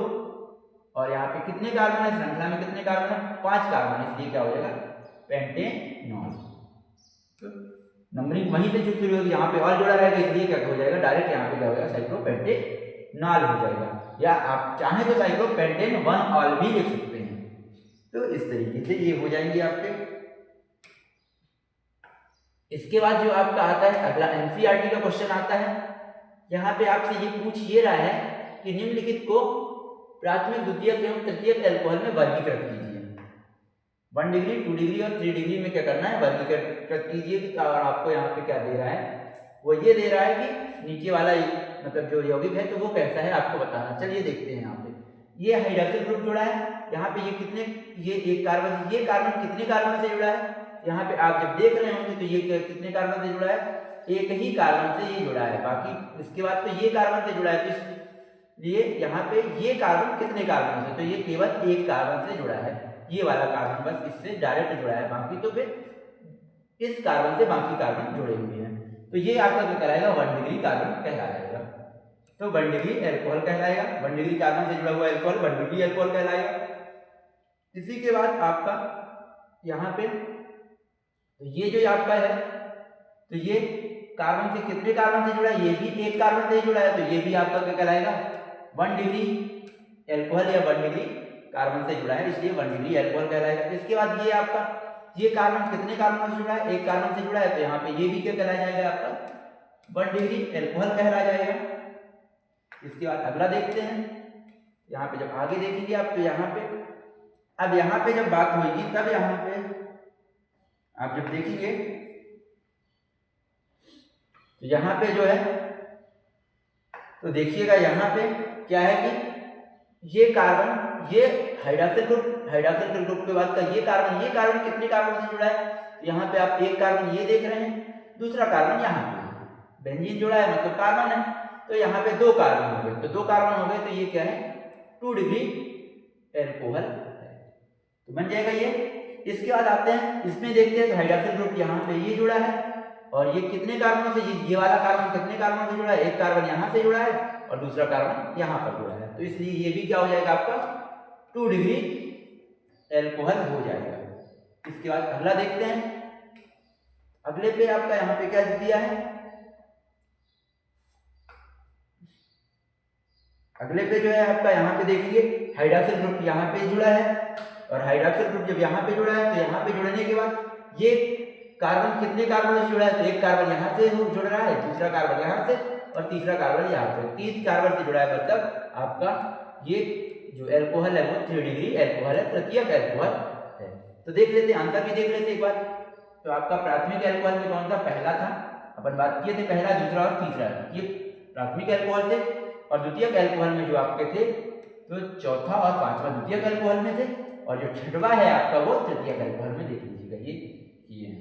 और यहाँ पे कितने कार्बन है, श्रृंखला में कितने कार्बन है, 5 कार्बन, इसलिए क्या हो जाएगा, पेंटेनॉल। तो नंबरिंग वहीं से शुरू होगी, यहाँ पे और जुड़ा रहेगा, इसलिए क्या हो जाएगा, डायरेक्ट यहाँ पे क्या हो जाएगा, साइक्लोपेंटेनॉल हो जाएगा। या आप चाहें तो साइक्लोपेंटेन 1 ऑल भी लिख सकते हैं। तो इस तरीके से ये हो जाएंगे आपके। इसके बाद जो आपका आता है अगला एनसीईआरटी का क्वेश्चन आता है। यहाँ पे आपसे ये पूछ ये रहा है कि निम्नलिखित को प्राथमिक, द्वितीयक एवं तृतीयक अल्कोहल में वर्गीकृत कीजिए। 1 डिग्री, 2 डिग्री और 3 डिग्री में क्या करना है, वर्गीकृत कीजिए। और आपको यहाँ पे क्या दे रहा है, वो ये दे रहा है कि नीचे वाला मतलब जो यौगिक है तो वो कैसा है आपको बताना। चलिए देखते हैं। यहाँ पे ये हाइड्रोक्सिल ग्रुप जुड़ा है, यहाँ पे ये कितने, ये एक कार्बन, ये कार्बन कितने कार्बन से जुड़ा है, यहाँ पे आप जब देख रहे होंगे तो ये कितने कार्बन से जुड़ा है, एक ही कार्बन से ये जुड़ा है। बाकी इसके बाद तो ये कार्बन से जुड़ा है, तो इसलिए यहाँ पे ये कार्बन कितने कार्बन से, तो ये केवल एक कार्बन से जुड़ा है, ये वाला कार्बन बस इससे डायरेक्ट जुड़ा है, बाकी तो फिर इस कार्बन से बाकी कार्बन जुड़े हुए हैं। तो ये आपका क्या कहलाएगा, 1 डिग्री कार्बन कहलाएगा। तो 1 डिग्री एल्कोहल कहलाएगा, 1 डिग्री कार्बन से जुड़ा हुआ एल्कोहल 1 डिग्री एल्कोहल कहलाएगा। इसी के बाद आपका यहाँ पे तो ये जो आपका है, तो ये कार्बन से कितने कार्बन से जुड़ा है, ये भी एक कार्बन से जुड़ा है, तो ये भी आपका क्या कहलाएगा, 1 डिग्री एल्कोहल या 1 डिग्री कार्बन से जुड़ा है, इसलिए 1 डिग्री एल्कोहल कहलाएगा। इसके बाद ये आपका, ये कार्बन कितने कार्बन से जुड़ा है, एक कार्बन से जुड़ा है, तो यहाँ पे ये भी क्या कहलाया जाएगा आपका 1 डिग्री एल्कोहल कहलाया जाएगा। इसके बाद अगला देखते हैं। यहाँ पे जब आगे देखेंगे आप तो यहाँ पे, अब यहाँ पे जब बात होगी तब यहाँ पे आप जब देखेंगे तो यहाँ पे जो है, तो देखिएगा यहाँ पे क्या है कि ये कार्बन, ये हाइड्रोक्सिल ग्रुप के बाद का ये कार्बन कितने कार्बन से जुड़ा है, यहाँ पे आप एक कार्बन ये देख रहे हैं, दूसरा कार्बन यहाँ पे बेंजीन जुड़ा है, मतलब कार्बन है, तो यहाँ पे 2 कार्बन हो गए, तो 2 कार्बन हो गए, तो ये क्या है, 2 डिग्री एल्कोहल है, तो बन जाएगा ये। इसके बाद आते हैं, इसमें देखते हैं तो हाइड्रोक्सिल ग्रुप यहाँ पे ये जुड़ा है, और ये कितने कार्बनों से, ये वाला कार्बन कितने कार्बन से जुड़ा है, एक कार्बन यहाँ से जुड़ा है और दूसरा कार्बन यहाँ पर जुड़ा है, तो इसलिए ये भी क्या हो जाएगा आपका 2 डिग्री एल्कोहल हो जाएगा। इसके बाद अगला देखते हैं। अगले पे आपका यहाँ पे क्या दिया है, अगले पे जो है आपका यहाँ पे देखिए हाइड्रोक्सिल ग्रुप यहाँ पे जुड़ा है, और हाइड्रोक्सिल ग्रुप जब यहाँ पे जुड़ा है तो यहाँ पे जुड़ने के बाद ये कार्बन कितने कार्बन से जुड़ा है, तो एक कार्बन यहाँ से जुड़ रहा है, दूसरा कार्बन यहाँ से और तीसरा कार्बन यहाँ से, 3 कार्बन से जुड़ा है, मतलब आपका ये जो एल्कोहल है वो 3 डिग्री एल्कोहल है, तृतीयक एल्कोहल है। तो देख लेते हैं, आंसर भी देख लेते एक बार। तो आपका प्राथमिक एल्कोहल में कौन सा, पहला था, अपन बात किए थे पहला, दूसरा और तीसरा, ये प्राथमिक एल्कोहल थे। और द्वितीयक एल्कोहल में जो आपके थे तो चौथा और पांचवा द्वितीयक एल्कोहल में थे, और जो छठवां है आपका वो तृतीयक एल्कोहल में, देख लीजिएगा ये है,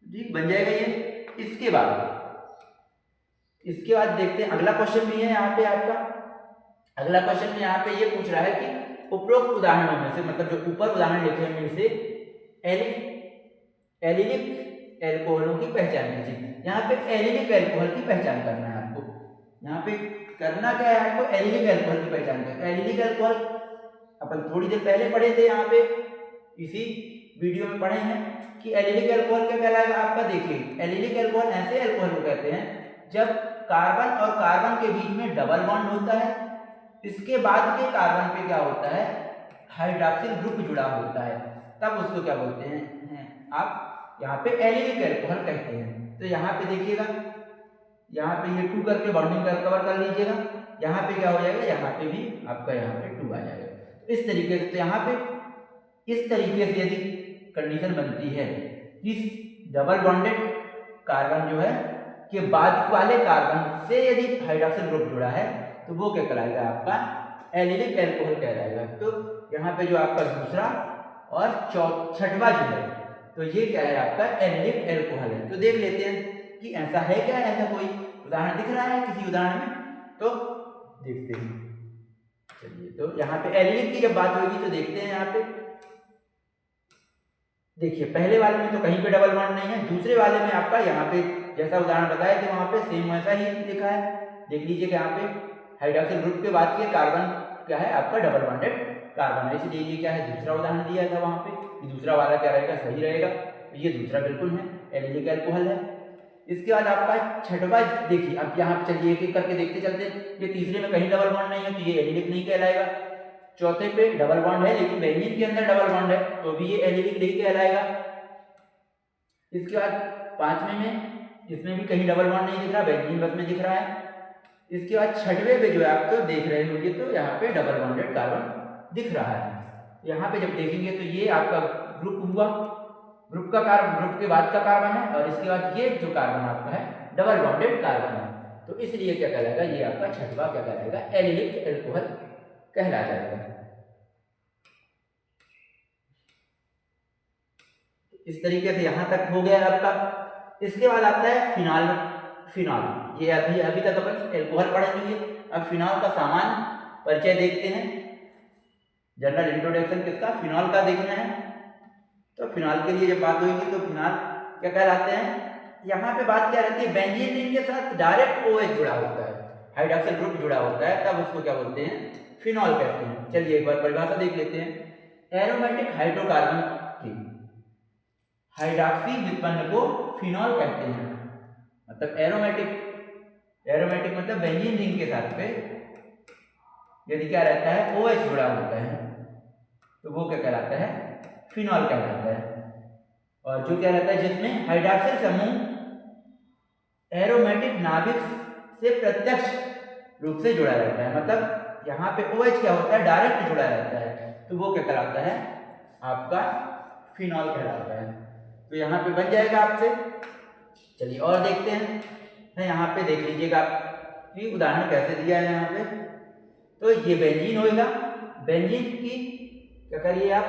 ठीक बन जाएगा ये। इसके बाद देखते हैं अगला क्वेश्चन भी है यहाँ पे आपका। अगला क्वेश्चन में यहाँ पे ये पूछ रहा है कि उपरोक्त उदाहरणों में से, मतलब जो ऊपर उदाहरण लिखे हैं में से एलिलिक एल्कोहलों की पहचान कीजिए। यहाँ पे एलिलिक एल्कोहल की पहचान करना है आपको। यहाँ पे करना क्या है आपको, एलिलिक एल्कोहल की पहचान करना। एलिलिक एल्कोहल अपन थोड़ी देर पहले पढ़े थे, यहाँ पे इसी वीडियो में पढ़े हैं कि एलिलिक एल्कोहल क्या कहलाएगा आपका। देखिए एलिलिक एल्कोहल ऐसे एल्कोहल को कहते हैं जब कार्बन और कार्बन के बीच में डबल बॉन्ड होता है, इसके बाद के कार्बन पे क्या होता है, हाइड्रॉक्सिल ग्रुप जुड़ा होता है, तब उसको क्या बोलते हैं आप यहाँ पे एलिलिक अल्कोहल कहते हैं। तो यहाँ पे देखिएगा, यहाँ पे ये 2 करके बॉन्डिंग कवर कर लीजिएगा, यहाँ पे क्या हो जाएगा, यहाँ पे भी आपका यहाँ पे 2 आ जाएगा। तो इस तरीके से, तो यहाँ पे इस तरीके से यदि कंडीशन बनती है, इस डबल बॉन्डेड कार्बन जो है के बाद वाले कार्बन से यदि हाइड्रॉक्सिल ग्रुप जुड़ा है तो वो क्या कहलाएगा, आपका एलिलिक अल्कोहल कहलाएगा। तो यहाँ पे जो आपका दूसरा और छठवां जो है, तो ये क्या है, आपका एलिलिक अल्कोहल है। तो देख लेते हैं कि ऐसा है क्या, ऐसा कोई उदाहरण दिख रहा है किसी उदाहरण में, तो देखते हैं। चलिए, तो यहाँ पे एलिलिक की जब बात होगी तो देखते हैं, यहाँ पे देखिए पहले वाले में तो कहीं पे डबल बॉन्ड नहीं है, दूसरे वाले में आपका यहाँ पे जैसा उदाहरण बताया कि वहाँ पे सेम वैसा ही लिखा है। देख लीजिए कि यहाँ पे हाइड्रॉक्सिल ग्रुप के बाद के कार्बन क्या है, आपका डबल बॉन्डेड कार्बन है, इसलिए ये क्या है, दूसरा उदाहरण दिया था वहाँ पे, कि दूसरा वाला क्या रहेगा, सही रहेगा। तो ये दूसरा बिल्कुल है, एलिलिक अल्कोहल है। इसके बाद आपका छठवां देखिए, अब यहाँ पे चलिए एक एक करके देखते चलते। ये तीसरे में कहीं डबल बॉन्ड नहीं है तो ये एलिलिक नहीं कहलाएगा। चौथे पे डबल बॉन्ड है लेकिन बेंजीन के अंदर डबल बॉन्ड है तो भी ये एलिलिक नहीं कहलाएगा। इसके बाद पांचवें में इसमें भी कहीं डबल बॉन्ड नहीं दिख रहा, बेंजीन बस में दिख रहा है। इसके बाद छठवें पे जो है आप तो देख रहे होंगे तो यहाँ पे डबल बॉन्डेड कार्बन दिख रहा है। यहाँ पे जब देखेंगे तो ये आपका ग्रुप हुआ, ग्रुप का कार्बन, ग्रुप के बाद का कार्बन है, और इसके बाद ये जो कार्बन आपका है डबल बॉन्डेड कार्बन है। तो इसलिए क्या कहलाएगा, ये आपका छठवां क्या कहलाएगा, एलिलिक अल्कोहल कहला जाएगा। इस तरीके से यहां तक हो गया आपका। इसके बाद आता है फिनॉल। फिनॉल ये अभी तक अपन अल्कोहल पढ़े लिए, अब फिनॉल का सामान्य परिचय देखते हैं। जनरल इंट्रोडक्शन किसका, फिनॉल का देखना है। तो फिनॉल के लिए जब बात होगी तो फिनॉल क्या कहलाते हैं, यहाँ पे बात क्या रहती है, बेंजीन रिंग के साथ डायरेक्ट OH जुड़ा होता है, हाइड्रॉक्सिल ग्रुप जुड़ा होता है, तब उसको क्या बोलते हैं, फिनॉल कहते हैं। चलिए एक बार परिभाषा देख लेते हैं। एरोमेटिक हाइड्रोकार्बन की हाइड्रॉक्सी व्युत्पन्न को फिनॉल कहते हैं। मतलब एरोमेटिक मतलब बेंजीन रिंग के साथ पे यदि क्या रहता है, OH जुड़ा होता है तो वो क्या कहलाता है, फिनॉल कहलाता है। और जो क्या रहता है, जिसमें हाइड्रॉक्सिल समूह एरोमेटिक नाभिक से प्रत्यक्ष रूप से जुड़ा रहता है, मतलब यहाँ पे OH क्या होता है, डायरेक्ट जुड़ा रहता है, तो वो क्या कहलाता है, आपका फिनॉल कहलाता है। तो यहाँ पे बन जाएगा आपसे। चलिए और देखते हैं। यहाँ पे देख लीजिएगा कि उदाहरण कैसे दिया है यहाँ पे। तो ये बेंजीन होगा, बेंजीन की क्या करिए आप,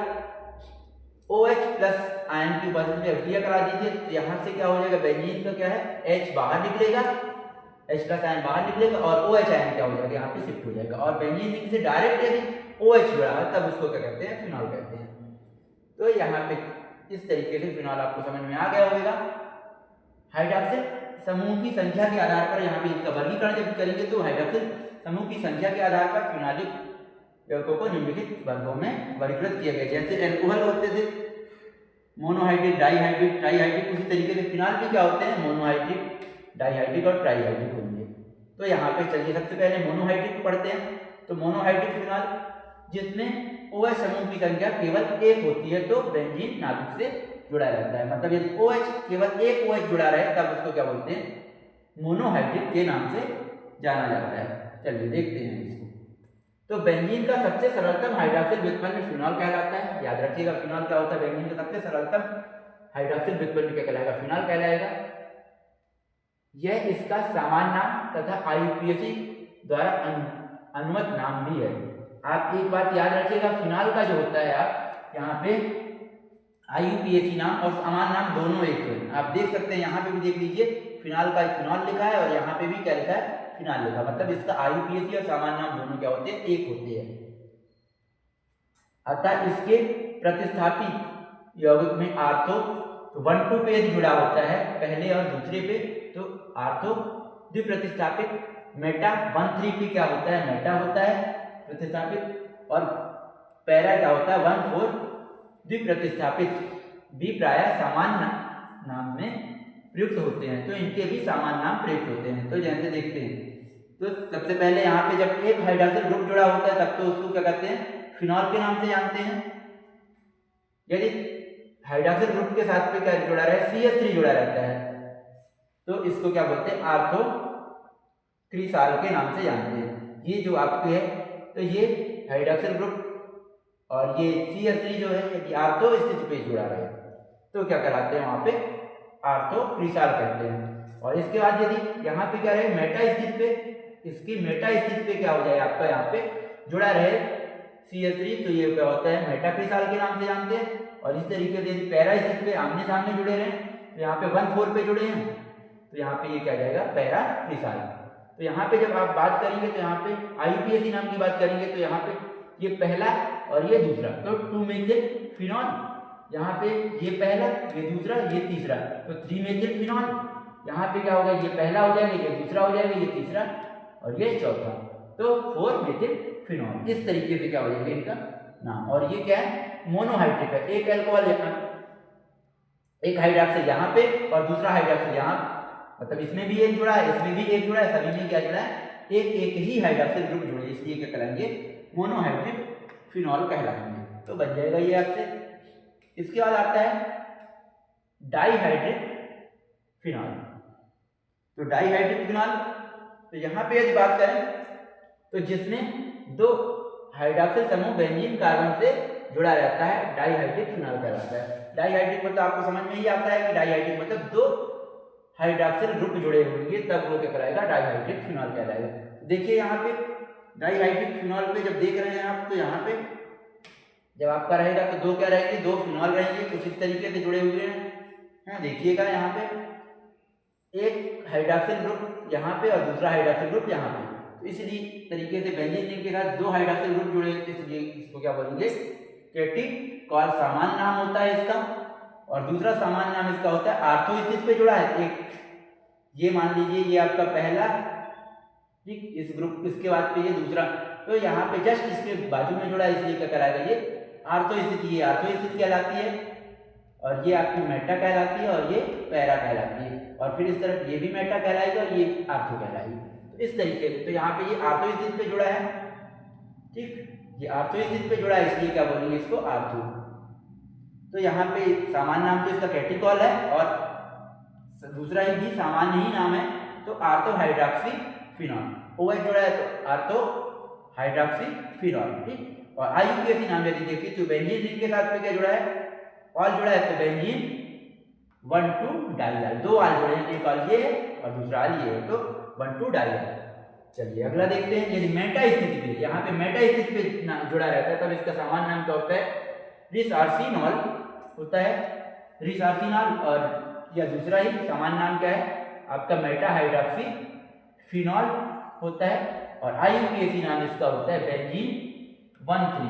OH प्लस आयन की उपस्थिति में अभिक्रिया करा दीजिए। तो यहाँ से क्या हो जाएगा, बेंजीन का क्या है, H बाहर निकलेगा, H प्लस आयन बाहर निकलेगा और OH आयन क्या हो जाएगा, यहाँ पे शिफ्ट हो जाएगा। और बेंजीन रिंग से डायरेक्ट यदि OH जुड़ा है तब उसको क्या कहते हैं, फिनॉल कहते हैं। तो यहाँ पे इस तरीके से फिनॉल आपको समझ में आ गया होगा। हाइड्रॉक्सिल समूह की संख्या के आधार पर यहाँ पे इसका वर्गीकरण जब करेंगे तो हाइड्रॉक्सिल समूह की संख्या के आधार पर फिनॉलिक यौगिकों को निम्नलिखित वर्गों में वर्गीकृत किया गया। जैसे अल्कोहल होते थे मोनोहाइड्रिक, डाइहाइड्रिक, ट्राइहाइड्रिक, उसी तरीके से फिनॉल भी क्या होते हैं, मोनोहाइड्रिक, डाइहाइड्रिक और ट्राइहाइड्रिक होंगे। तो यहाँ पे चलिए सबसे पहले मोनोहाइड्रिक पढ़ते हैं। तो मोनोहाइड्रिक फिनॉल जिसमें OH समूह की संख्या केवल एक होती है तो बेंजीन नाभिक से जुड़ा रहता है। मतलब यदि OH केवल एक OH जुड़ा रहे तब उसको क्या बोलते हैं, मोनोहाइड्रिक के नाम से जाना जाता है। चलिए देखते हैं इसको। तो बेंजीन का सबसे सरलतम हाइड्रॉक्सिल व्युत्पन्न फिनॉल कहलाता है। याद रखिएगा फिनॉल क्या होता है, बेंजीन का सबसे सरलतम हाइड्रॉक्सिल व्युत्पन्न क्या कहलाएगा, फिनॉल कहलाएगा। यह इसका सामान्य नाम तथा IUPAC द्वारा अनुमत नाम भी है। आप एक बात याद रखिएगा, फिनॉल का जो होता है आप यहाँ पे IUPAC नाम और सामान्य नाम दोनों एक है। आप देख सकते हैं यहाँ पे भी देख लीजिए, फिनॉल का फिनॉल लिखा है और यहाँ पे भी क्या लिखा है, फिनॉल लिखा। मतलब इसका IUPAC और सामान्य नाम दोनों क्या होते हैं, एक होते हैं। अतः इसके प्रतिस्थापित यौगिक में आर्थो 1,2 पे यदि जुड़ा होता है पहले और दूसरे पे तो आर्थो द्विप्रतिस्थापित, मेटा 1,3 पे क्या होता है, मेटा होता है प्रतिस्थापित, और पैरा क्या होता है 1,4 द्विप्रतिस्थापित, भी प्रायः सामान्य नाम में प्रयुक्त होते हैं तो इनके भी समान नाम प्रयुक्त होते हैं। तो जैसे देखते हैं, तो सबसे पहले यहाँ पे जब एक हाइड्रॉक्सिल ग्रुप जुड़ा होता है तब तो उसको क्या कहते हैं, फिनॉल के नाम से जानते हैं। यदि हाइड्रॉक्सिल ग्रुप के साथ पे क्या जुड़ा रहे, CH3 जुड़ा रहता है तो इसको क्या बोलते हैं, आर्थो क्रिसाल के नाम से जानते हैं। ये जो आपके है तो ये हाइड्रॉक्सिल ग्रुप और ये CH3 जो है यदि आर्थो स्थिति पे जुड़ा रहे तो क्या कहलाते हैं, वहां पे आर्थो क्रिसाल कहते हैं। और इसके बाद यदि यहाँ पे क्या रहे, मेटा स्थिति पे, इसकी मेटा स्थिति पे क्या हो जाए आपका, यहाँ पे जुड़ा रहे CH3 तो ये क्या होता है, मेटा क्रिसाल के नाम से जानते हैं। और इस तरीके से यदि पैरा स्थिति पे आमने सामने जुड़े रहे तो यहाँ पे 1,4 पे जुड़े हैं तो यहाँ पे ये क्या जाएगा, पैरा क्रिसाल। तो यहाँ पे जब आप बात करेंगे तो यहाँ पे IUPAC नाम की बात करेंगे तो यहाँ पे ये पहला और ये दूसरा, तो 2-मेथिल फिनॉल, यहाँ पे ये पहला, ये दूसरा, ये तीसरा, तो 3-मेथिल फिनॉल। यहाँ पे क्या होगा, ये पहला हो जाएगा, ये दूसरा हो जाएगा, ये तीसरा और ये चौथा, तो 4-मेथिल फिनॉल। इस तरीके से क्या हो जाएगा इनका नाम। और ये क्या है, मोनोहाइड्रिक है, एक अल्कोहल है, एक हाइड्रॉक्सिल यहाँ पे और दूसरा हाइड्रॉक्सिल यहाँ, मतलब इसमें भी एक जुड़ा है, इसमें भी एक जुड़ा है, सभी में क्या जुड़ा है, एक ही हाइड्रॉक्सिल ग्रुप जुड़े, इसलिए क्या कहलाएंगे, मोनोहाइड्रिक फिनॉल कहलाएंगे। तो बन जाएगा ये आपसे। इसके बाद आता है डाइहाइड्रिक फिनॉल। तो डाइहाइड्रिक फिनॉल, तो यहाँ पे यदि बात करें तो जिसमें 2 हाइड्रॉक्सिल समूह बेंजीन कार्बन से जुड़ा रहता है, डाइहाइड्रिक फिनॉल कहलाता है। डाइहाइड्रिक मतलब आपको समझ में ही आता है कि डाइहाइड्रिक मतलब 2 हाइड्रॉक्सिल ग्रुप जुड़े होंगे तब वो क्या कहलाएगा, डाइहाइड्रिक फिनॉल कहलाएगा। देखिए यहाँ पे डाइहाइड्रिक फिनॉल पे जब देख रहे हैं आप, तो यहाँ पे जब आपका रहेगा तो 2 क्या रहेंगे, 2 फिनॉल रहेंगे, कुछ इस तरीके से जुड़े हुए हैं। देखिएगा यहाँ पे एक हाइड्रॉक्सिल ग्रुप यहाँ पे और दूसरा हाइड्रॉक्सिल ग्रुप यहाँ पे, तो इसलिए तरीके से बेंजीन रिंग के साथ 2 हाइड्रॉक्सिल ग्रुप जुड़े हैं, इसलिए इसको क्या बोलेंगे, कैटिकॉल सामान्य नाम होता है इसका। और दूसरा सामान्य नाम इसका होता है आर्थो स्थिति पे जुड़ा है। एक ये मान लीजिए ये आपका पहला, ठीक, इस ग्रुप, इसके बाद पे ये दूसरा, तो यहाँ पे जस्ट इसके बाजू में जुड़ा है, इसलिए क्या कराएगा, ये आर्थो स्थिति, ये आर्थो स्थिति कहलाती है और ये आपकी मेटा कहलाती है और ये पैरा कहलाती है। और फिर इस तरफ ये भी मेटा कहलाएगी और ये आर्थो कहलाएगी। तो इस तरीके से, तो यहाँ पे ये आर्थो स्थिति पे जुड़ा है, ठीक, ये आर्थो स्थिति पे जुड़ा है, इसलिए क्या बोलेंगे इसको, आर्थो। तो यहाँ पे सामान्य नाम तो इसका कैटिकॉल है और दूसरा ही भी सामान्य ही नाम है, तो आर्थो हाइड्रॉक्सी फिनॉल। OH जुड़ा है तो आर्थो हाइड्रॉक्सी फिनॉल, ठीक। और IUPAC नाम यदि देखिए तो बेंजीन रिंग के साथ में क्या जुड़ा है, ऑल जुड़ा है, तो बेंजीन 1,2-डाइऑल, 2 ऑल जुड़े हैं, एक ऑल ये है और दूसरा ऑल ये है, तो 1,2-डाइऑल। चलिए अगला देखते हैं, यदि मेटा स्थिति पे, यहाँ पे मेटा स्थिति पे जुड़ा रहता है तब इसका सामान्य नाम क्या होता है, रिसआर्सिनॉल होता है, रिसआर्सिनॉल। और या दूसरा ही सामान्य नाम क्या है आपका, मेटा हाइड्रॉक्सी फिनॉल होता है। और IUPAC नाम इसका होता है बेंजीन 1,3,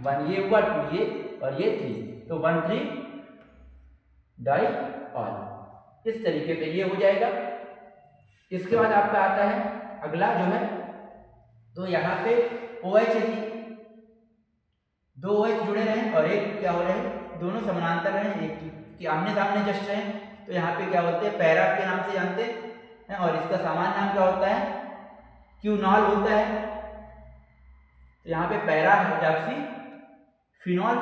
1 ये हुआ, 2 ये और ये 3, तो 1,3-डाइऑल। इस तरीके से ये हो जाएगा। इसके बाद आपका आता है अगला जो है, तो यहाँ पे OH है, 2 OH जुड़े रहे और एक क्या हो रहे हैं, दोनों समानांतर रहे, एक कि आमने सामने जस्ट रहे, तो यहाँ पे क्या होते हैं, पैरा के नाम से जानते हैं। और इसका सामान्य नाम क्या होता है, क्यूनॉल होता है। तो यहाँ पे पैरा हाइड्रॉक्सी फिनॉल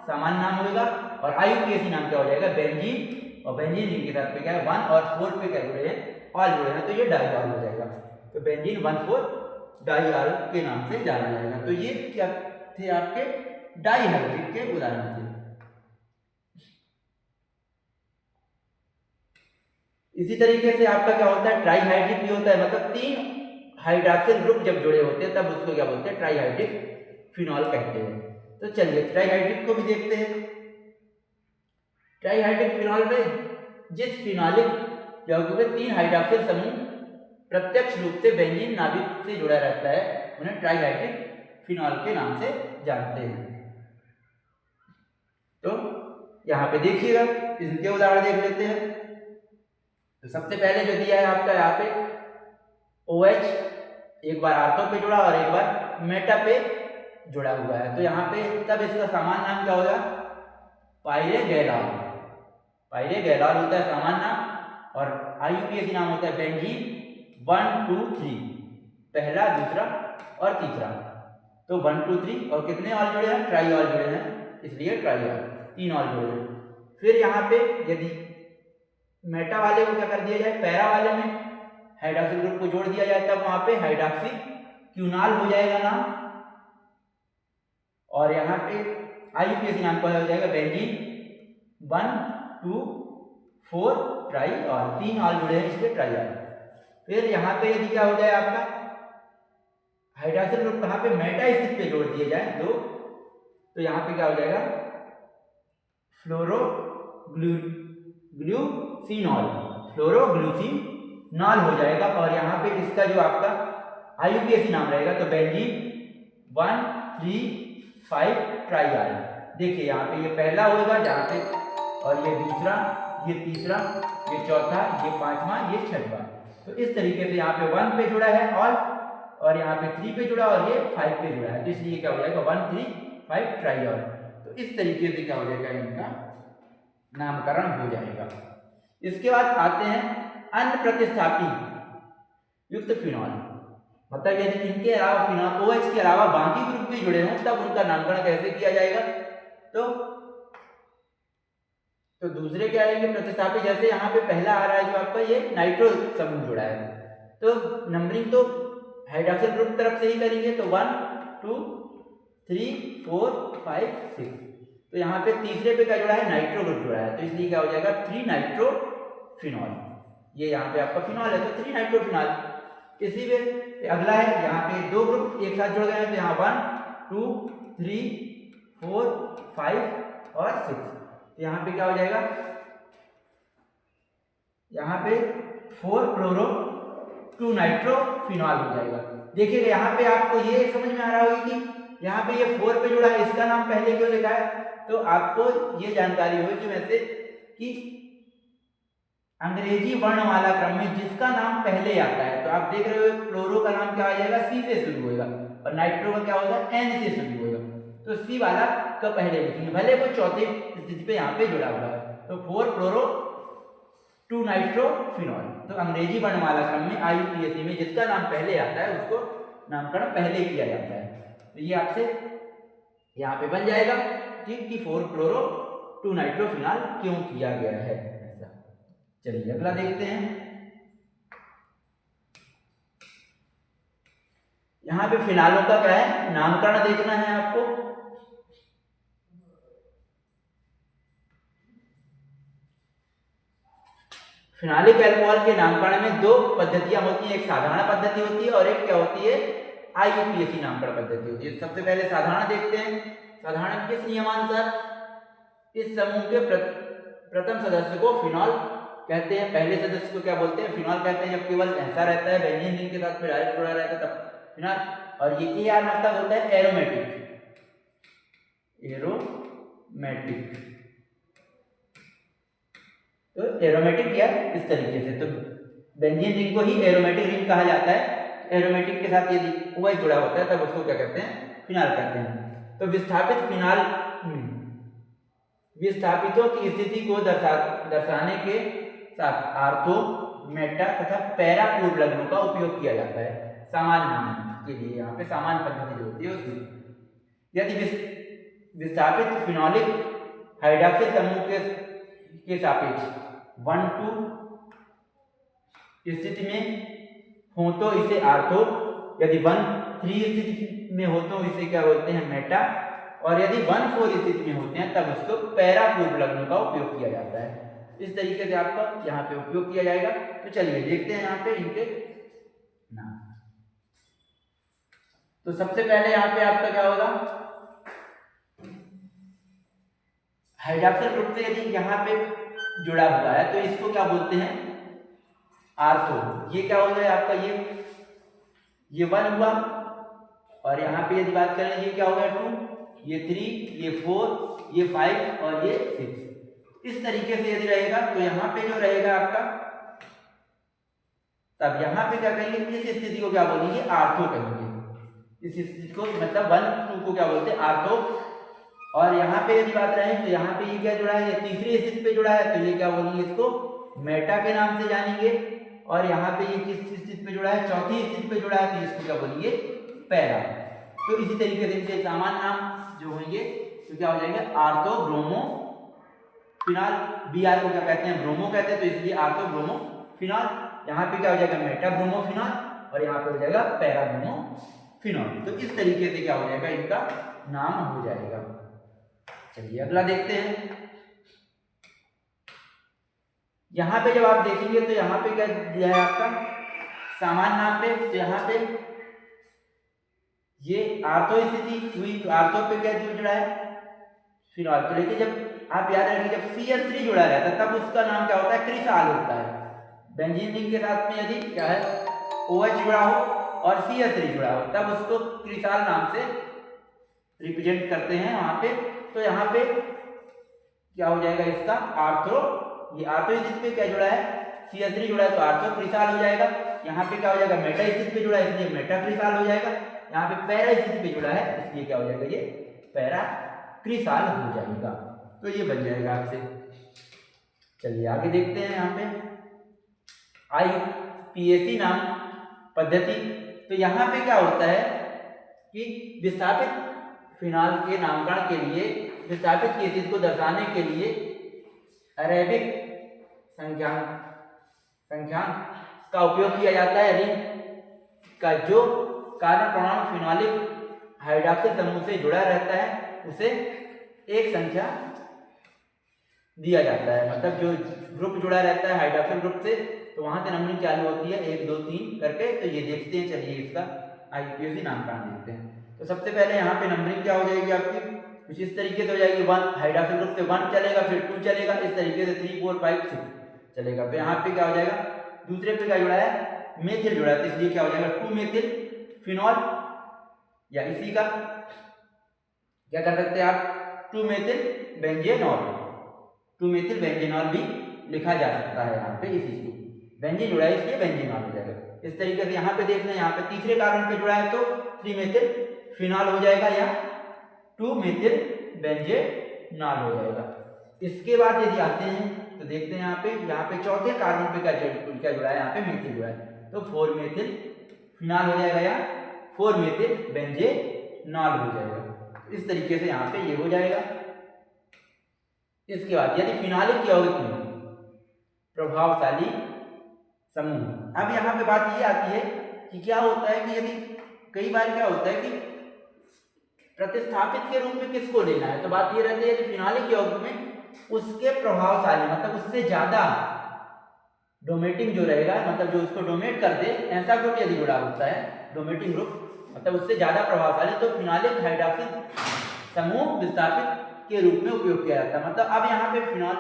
सामान्य नाम होगा और IUPAC नाम क्या हो जाएगा, बेंजीन। और बेंजीन रिंग के साथ पे क्या है, 1 और 4 पे क्या जुड़े हैं, ऑल जुड़े हैं, तो ये डाइऑल हो जाएगा। तो बेंजीन 1,4-डाइऑल के नाम से जाना जाएगा। तो ये क्या थे आपके डाइहाइड्रिक के उदाहरण थे। इसी तरीके से आपका क्या होता है, ट्राइहाइड्रिक भी होता है, मतलब 3 हाइड्रॉक्सिल ग्रुप जब जुड़े होते हैं तब उसको क्या बोलते हैं, ट्राइहाइड्रिक फिनॉल कहते हैं। तो चलिए ट्राइहाइड्रिक को भी देखते हैं। ट्राइहाइड्रिक फिनॉल में जिस फिनॉलिक यौगिक में 3 हाइड्रॉक्सिल समूह प्रत्यक्ष रूप से बेंजीन नाभिक से जुड़ा रहता है उन्हें ट्राइहाइड्रिक फिनॉल के नाम से जानते हैं। तो यहाँ पे देखिएगा, इनके उदाहरण देख लेते हैं। तो सबसे पहले जो दिया है आपका यहाँ पे OH एक बार आर्थो पे जुड़ा और एक बार मेटा पे जुड़ा हुआ है, तो यहाँ पे तब इसका सामान्य नाम क्या होगा, पाइरेगैलॉल। पाइरेगैलॉल होता है सामान्य नाम। और IUPAC नाम होता है बेंजीन 1 2 3, पहला, दूसरा और तीसरा। तो 1 2 3 और कितने ऑल जुड़े हैं, ट्राई ऑल जुड़े हैं, इसलिए ट्राई ऑल, 3 ऑल जुड़े हैं। फिर यहाँ पे यदि मेटा वाले को क्या कर दिया जाए, पैरा वाले में हाइड्रॉक्सिल ग्रुप को जोड़ दिया जाए, तब वहां पे हाइड्रॉक्सी क्यूनाल हो जाएगा नाम, और यहाँ पे IUPAC नाम का हो जाएगा बेंजीन 1 2 4 ट्राई और 3 ऑल जुड़े हैं इसलिए ट्राई ऑल। फिर यहाँ पे यदि क्या हो जाए आपका हाइड्रॉक्सिल ग्रुप कहाँ पे मेटा स्थिति पे जोड़ दिए जाए दो, तो यहाँ पे क्या हो जाएगा फ्लोरोग्लूसिनॉल, फ्लोरोग्लूसिनॉल हो जाएगा। और यहाँ पे इसका जो आपका IUPAC नाम रहेगा तो बेंजीन 1 3 5 ट्राइआल। देखिए यहाँ पे ये पहला होगा जहाँ पे, और ये दूसरा, ये तीसरा, ये चौथा, ये पांचवा, ये छठवां। तो इस तरीके से यहाँ पे 1 पे जुड़ा है और यहाँ पे 3 पे जुड़ा और ये 5 पे जुड़ा है, तो इसलिए क्या हो जाएगा 1 3 5 ट्राइऑल। तो इस तरीके से क्या हो जाएगा, इनका नामकरण हो जाएगा। इसके बाद आते हैं अन्य प्रतिस्थापी युक्त फिनॉल, मतलब यदि इनके अलावा फिनॉल OH के अलावा बाकी ग्रुप भी जुड़े हों तब उनका नामकरण कैसे किया जाएगा। तो दूसरे क्या रहेंगे प्रतिस्थापी, जैसे यहाँ पे पहला आ रहा है जो आपका ये नाइट्रो समूह जुड़ा है, तो नंबरिंग तो हाइड्रॉक्सिल ग्रुप तरफ से ही करेंगे, तो 1 2 3 4 5 6। तो यहाँ पे तीसरे पे क्या जुड़ा है, नाइट्रो ग्रुप जुड़ा है, तो इसलिए क्या हो जाएगा 3 नाइट्रो फिनॉल। ये यहाँ पे आपका फिनॉल है तो 3 नाइट्रो फिनॉल। इसी में अगला है, यहाँ पे दो ग्रुप एक साथ जुड़ गए हैं, तो यहाँ 1 2 3 4 5 और 6। तो यहाँ पे क्या हो जाएगा, यहाँ पे 4 क्लोरो 2 नाइट्रो फिनॉल हो जाएगा। देखिएगा यहाँ पे आपको ये समझ में आ रहा होगा कि यहाँ पे ये 4 पे जुड़ा है, इसका नाम पहले क्यों लिखा है। तो आपको ये जानकारी होगी वैसे कि अंग्रेजी वर्णमाला क्रम में जिसका नाम पहले आता है, तो आप देख रहे हो क्लोरो का नाम क्या आ जाएगा, C से शुरू होगा, और नाइट्रो का क्या होगा, N से शुरू होगा। तो C वाला का पहले लिखेंगे, भले वो चौथी स्थिति पे यहाँ पे जुड़ा हुआ है। तो 4 क्लोरो 2 नाइट्रो फिनॉल। तो अंग्रेजी वर्णमाला क्रम में IUPAC में जिसका नाम पहले आता है उसको नामकरण पहले किया जाता है। तो ये आपसे यहाँ पे बन जाएगा ठीक कि 4 क्लोरो 2 नाइट्रो फिनॉल क्यों किया गया है ऐसा। चलिए अगला देखते हैं। यहाँ पे फिनालों का क्या है, नामकरण देखना है आपको। फिनालिक अल्कोहल के नामकरण में दो पद्धतियां होती हैं, एक साधारण पद्धति होती है और एक क्या होती है, IUPAC नामकरण पद्धति होती है। सबसे पहले साधारण देखते हैं। साधारण किस नियमानुसार, इस समूह के प्रथम सदस्य को फिनॉल कहते हैं, पहले सदस्य को क्या बोलते हैं, फिनॉल कहते हैं। जब केवल ऐसा रहता है बेंजीन रिंग के साथ में डायरेक्ट जुड़ा रहता है तब फिनॉल। और ये AR मतलब होता है एरोमेटिक, एरोमेटिक। तो एरोमेटिक या इस तरीके से, तो बेंजीन रिंग को ही एरोमेटिक रिंग कहा जाता है। एरोमेटिक के साथ यदि OH जुड़ा होता है तब उसको क्या कहते हैं, फिनॉल कहते हैं। तो विस्थापित फिनॉल विस्थापितों की स्थिति को दर्शाने के साथ आर्थो, मेटा तथा पैरा पूर्व लग्नों का उपयोग किया जाता है सामान्य के लिए। यहाँ पे सामान्य पद्धति जो होती है उसमें यदि विस्थापित फिनॉलिक हाइड्रॉक्सिल समूह के सापेक्ष 1 2 स्थिति में हो तो इसे आर्थो, यदि 1 3 स्थिति में हो तो इसे क्या बोलते हैं, मेटा, और यदि 1 4 स्थिति में होते हैं तब उसको पैरा पूर्व लग्नों का उपयोग किया जाता है। इस तरीके से आपका यहाँ पे उपयोग किया जाएगा। तो चलिए देखते हैं यहाँ पे इनके नाम। तो सबसे पहले यहाँ पे आपका क्या होगा, हाइड्रॉक्सिल ग्रुप से यदि यहाँ पे जुड़ा हुआ है तो इसको क्या बोलते हैं, आर्थो। ये क्या हो जाए आपका, ये 1 हुआ, और यहाँ पे यदि बात करें ये क्या हो गया 2, ये 3, ये 4, ये 5 और ये 6। इस तरीके से यदि रहेगा तो यहाँ पे जो रहेगा आपका, तब यहाँ पे क्या कहेंगे, इस स्थिति को क्या बोलेंगे, आर्थो कहेंगे। इस स्थिति को मतलब 1 2 को क्या बोलते हैं, आर्थो। और यहाँ पे यदि बात रहे तो यहाँ पे ये क्या जुड़ा है, ये तीसरी स्थिति पे जुड़ा है तो ये क्या बोलेंगे, इसको मेटा के नाम से जानेंगे, और यहाँ पे ये किस स्थिति पे जुड़ा है, चौथी स्थिति पे जुड़ा है, तो इसको क्या बोलेंगे, पैरा। तो इसी तरीके से इनके सामान्य नाम जो होंगे तो क्या हो जाएंगे, आर्थो ब्रोमो फिनॉल, Br को क्या कहते हैं, ब्रोमो कहते हैं, तो इसलिए आर्थो ब्रोमो फिनॉल। यहाँ पे क्या हो जाएगा, मेटा ब्रोमो फिनॉल, और यहाँ पे हो जाएगा पैरा ब्रोमो फिनॉल। तो इस तरीके से क्या हो जाएगा, इनका नाम हो जाएगा। चलिए अगला देखते हैं। यहाँ पे जब आप देखेंगे तो यहाँ पे क्या दिया है आपका सामान्य नाम पे, तो यहाँ पे ये आर्थो स्थिति हुई, तो आर्थो पे क्या जुड़ा है, फिनॉल। तो लेकिन जब आप याद रखिए जब CH3 जुड़ा रहता है तब उसका नाम क्या होता है, क्रिसाल होता है। बेंजीन रिंग के साथ में यदि क्या है, OH जुड़ा हो और CH3 जुड़ा हो तब उसको क्रिसाल नाम से रिप्रेजेंट करते हैं वहां पे। तो यहाँ पे क्या हो जाएगा इसका आर्थो, ये आर्थो स्थिति पे क्या जुड़ा है, CH3 जुड़ा है तो आर्थो क्रिसाल हो जाएगा। यहाँ पे क्या हो जाएगा, मेटा स्थिति पे जुड़ा है इसलिए मेटा क्रिसाल हो जाएगा। यहाँ पे पैरा स्थिति पे जुड़ा है इसलिए क्या हो जाएगा, ये पैरा क्रिसाल हो जाएगा। तो ये बन जाएगा आपसे। चलिए आगे देखते हैं। यहाँ पे IUPAC नाम पद्धति, तो यहाँ पे क्या होता है कि विस्थापित फिनॉल के नामकरण के लिए, विस्थापित केसेस को दर्शाने के लिए अरेबिक संख्यांक का उपयोग किया जाता है। रिंग का जो कार्बन परमाणु फिनॉलिक हाइड्रॉक्सिल समूह से जुड़ा रहता है उसे एक संख्या दिया जाता है, मतलब जो ग्रुप जुड़ा रहता है हाइड्रॉक्सिल ग्रुप से तो वहां से नंबरिंग चालू होती है 1 2 3 करके। तो ये देखते हैं, चलिए इसका IUPAC नामकरण देखते हैं। तो सबसे पहले यहाँ पे नंबरिंग क्या हो जाएगी आपकी, कुछ इस तरीके से हो जाएगी। 1 हाइड्रॉक्सिल ग्रुप से 1 चलेगा, फिर 2 चलेगा, इस तरीके से 3 4 5 6 चलेगा। तो यहाँ पे क्या हो जाएगा, दूसरे पे क्या जुड़ा है, मेथिल जुड़ा है, तो इसलिए क्या हो जाएगा 2 मेथिल फिनॉल, या इसी का क्या कर सकते हैं आप 2 मेथिल बेंजेनॉल, 2 मेथिल बेंजेनॉल भी लिखा जा सकता है। यहाँ पे इसी को बेंजीन जुड़ा है इसलिए बेंजीनॉल हो जाएगा। इस तरीके से यहाँ पे देख लें, यहाँ पे तीसरे कार्बन पे जुड़ा है तो 3 मेथिल फिनॉल हो जाएगा या 2 मेथिल बेंजेनॉल हो जाएगा। इसके बाद यदि आते हैं तो देखते हैं यहाँ पे चौथे कार्बन पे क्या जुड़ा है, यहाँ पे मेथिल जुड़ा है तो 4 मेथिल फिनॉल हो जाएगा या 4 मेथिल बेंजेनॉल हो जाएगा। इस तरीके से यहाँ पे ये हो जाएगा। इसके बाद यदि फिनॉलिक यौगिक में प्रभावशाली समूह, अब यहाँ पे बात ये आती है कि क्या होता है कि यदि कई बार क्या होता है कि प्रतिस्थापित के रूप में किसको लेना है, तो बात ये रहती है कि फिनॉलिक यौगिक में उसके प्रभावशाली मतलब उससे ज्यादा डोमेटिंग जो रहेगा, मतलब जो उसको डोमेट कर दे ऐसा ग्रुप यदि जुड़ा होता है, डोमेटिंग ग्रुप मतलब उससे ज्यादा प्रभावशाली, तो फिनॉलिक हाइड्रॉक्सिल समूह विस्थापित के रूप में उपयोग किया जाता है। मतलब अब यहाँ पे फिनॉल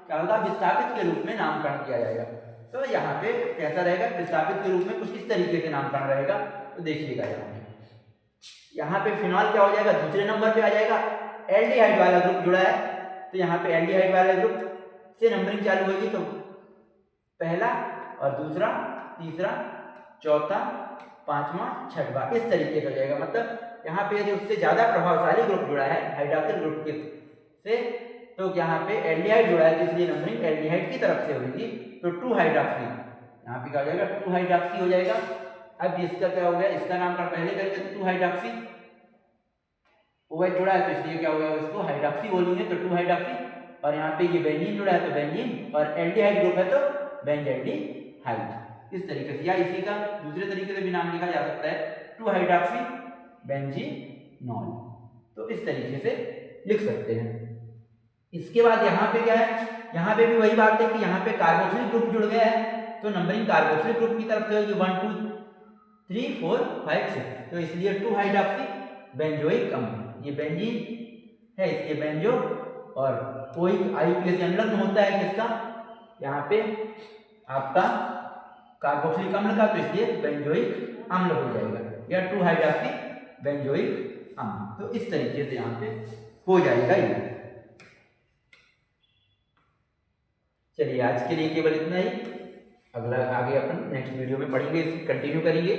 क्या होगा, विस्थापित के रूप में नामकरण किया जाएगा। तो यहाँ पे कैसा रहेगा, विस्थापित के रूप में कुछ इस तरीके से नामकरण रहेगा। तो देखिएगा यहाँ पे फिनॉल क्या हो जाएगा, दूसरे नंबर पे आ जाएगा। एल्डिहाइड वाला ग्रुप जुड़ा है तो यहाँ पे एल्डिहाइड वाले ग्रुप से नंबरिंग चालू होगी, तो पहला और दूसरा, तीसरा, चौथा, पांचवा, छठवां, इस तरीके से हो जाएगा। मतलब यहाँ पे यदि उससे ज्यादा प्रभावशाली ग्रुप जुड़ा है हाइड्रॉक्सिल ग्रुप के से, तो यहाँ पे एल्डिहाइड जुड़ा है तो इसलिए नंबरिंग एल्डिहाइड की तरफ से होगी। तो 2 हाइड्रॉक्सी, यहाँ पे क्या हो जाएगा 2 हाइड्रॉक्सी हो जाएगा। अब इसका क्या हो गया, इसका नामकरण पहले करेंगे तो 2 हाइड्रॉक्सी, OH जुड़ा है तो इसलिए क्या हो गया, उसको हाइड्रॉक्सी बोलेंगे तो 2 हाइड्रॉक्सी। और यहाँ पे ये बेंजीन जुड़ा है तो बेंजीन, और एल्डिहाइड ग्रुप है तो बेंजल्डिहाइड। इस तरीके से, या इसी का दूसरे तरीके से भी नाम लिखा जा सकता है 2 हाइड्रॉक्सी बेंजीनॉल। तो इस तरीके से लिख सकते हैं। इसके बाद यहाँ पे क्या है, यहाँ पे भी वही बात है कि यहाँ पे कार्बोक्सिल ग्रुप जुड़ गया है तो नंबरिंग कार्बोक्सिल ग्रुप की तरफ से होगी 1 2 3 4 5 6। तो इसलिए 2 हाइड्रॉक्सी बेंजोइक अम्ल, ये बेंजीन है इसलिए बेंजो, और कोई IUPAC संलग्न होता है किसका, यहाँ पे आपका कार्बोक्सिलिक अम्ल का, तो इसलिए बेंजोइक अम्ल हो जाएगा या 2 हाइड्रॉक्सी बेंजोइक अम्ल। तो इस तरीके से यहाँ पे हो जाएगा ये। चलिए आज के लिए केवल इतना ही, अगला आगे अपन नेक्स्ट वीडियो में पढ़ेंगे, कंटिन्यू करेंगे।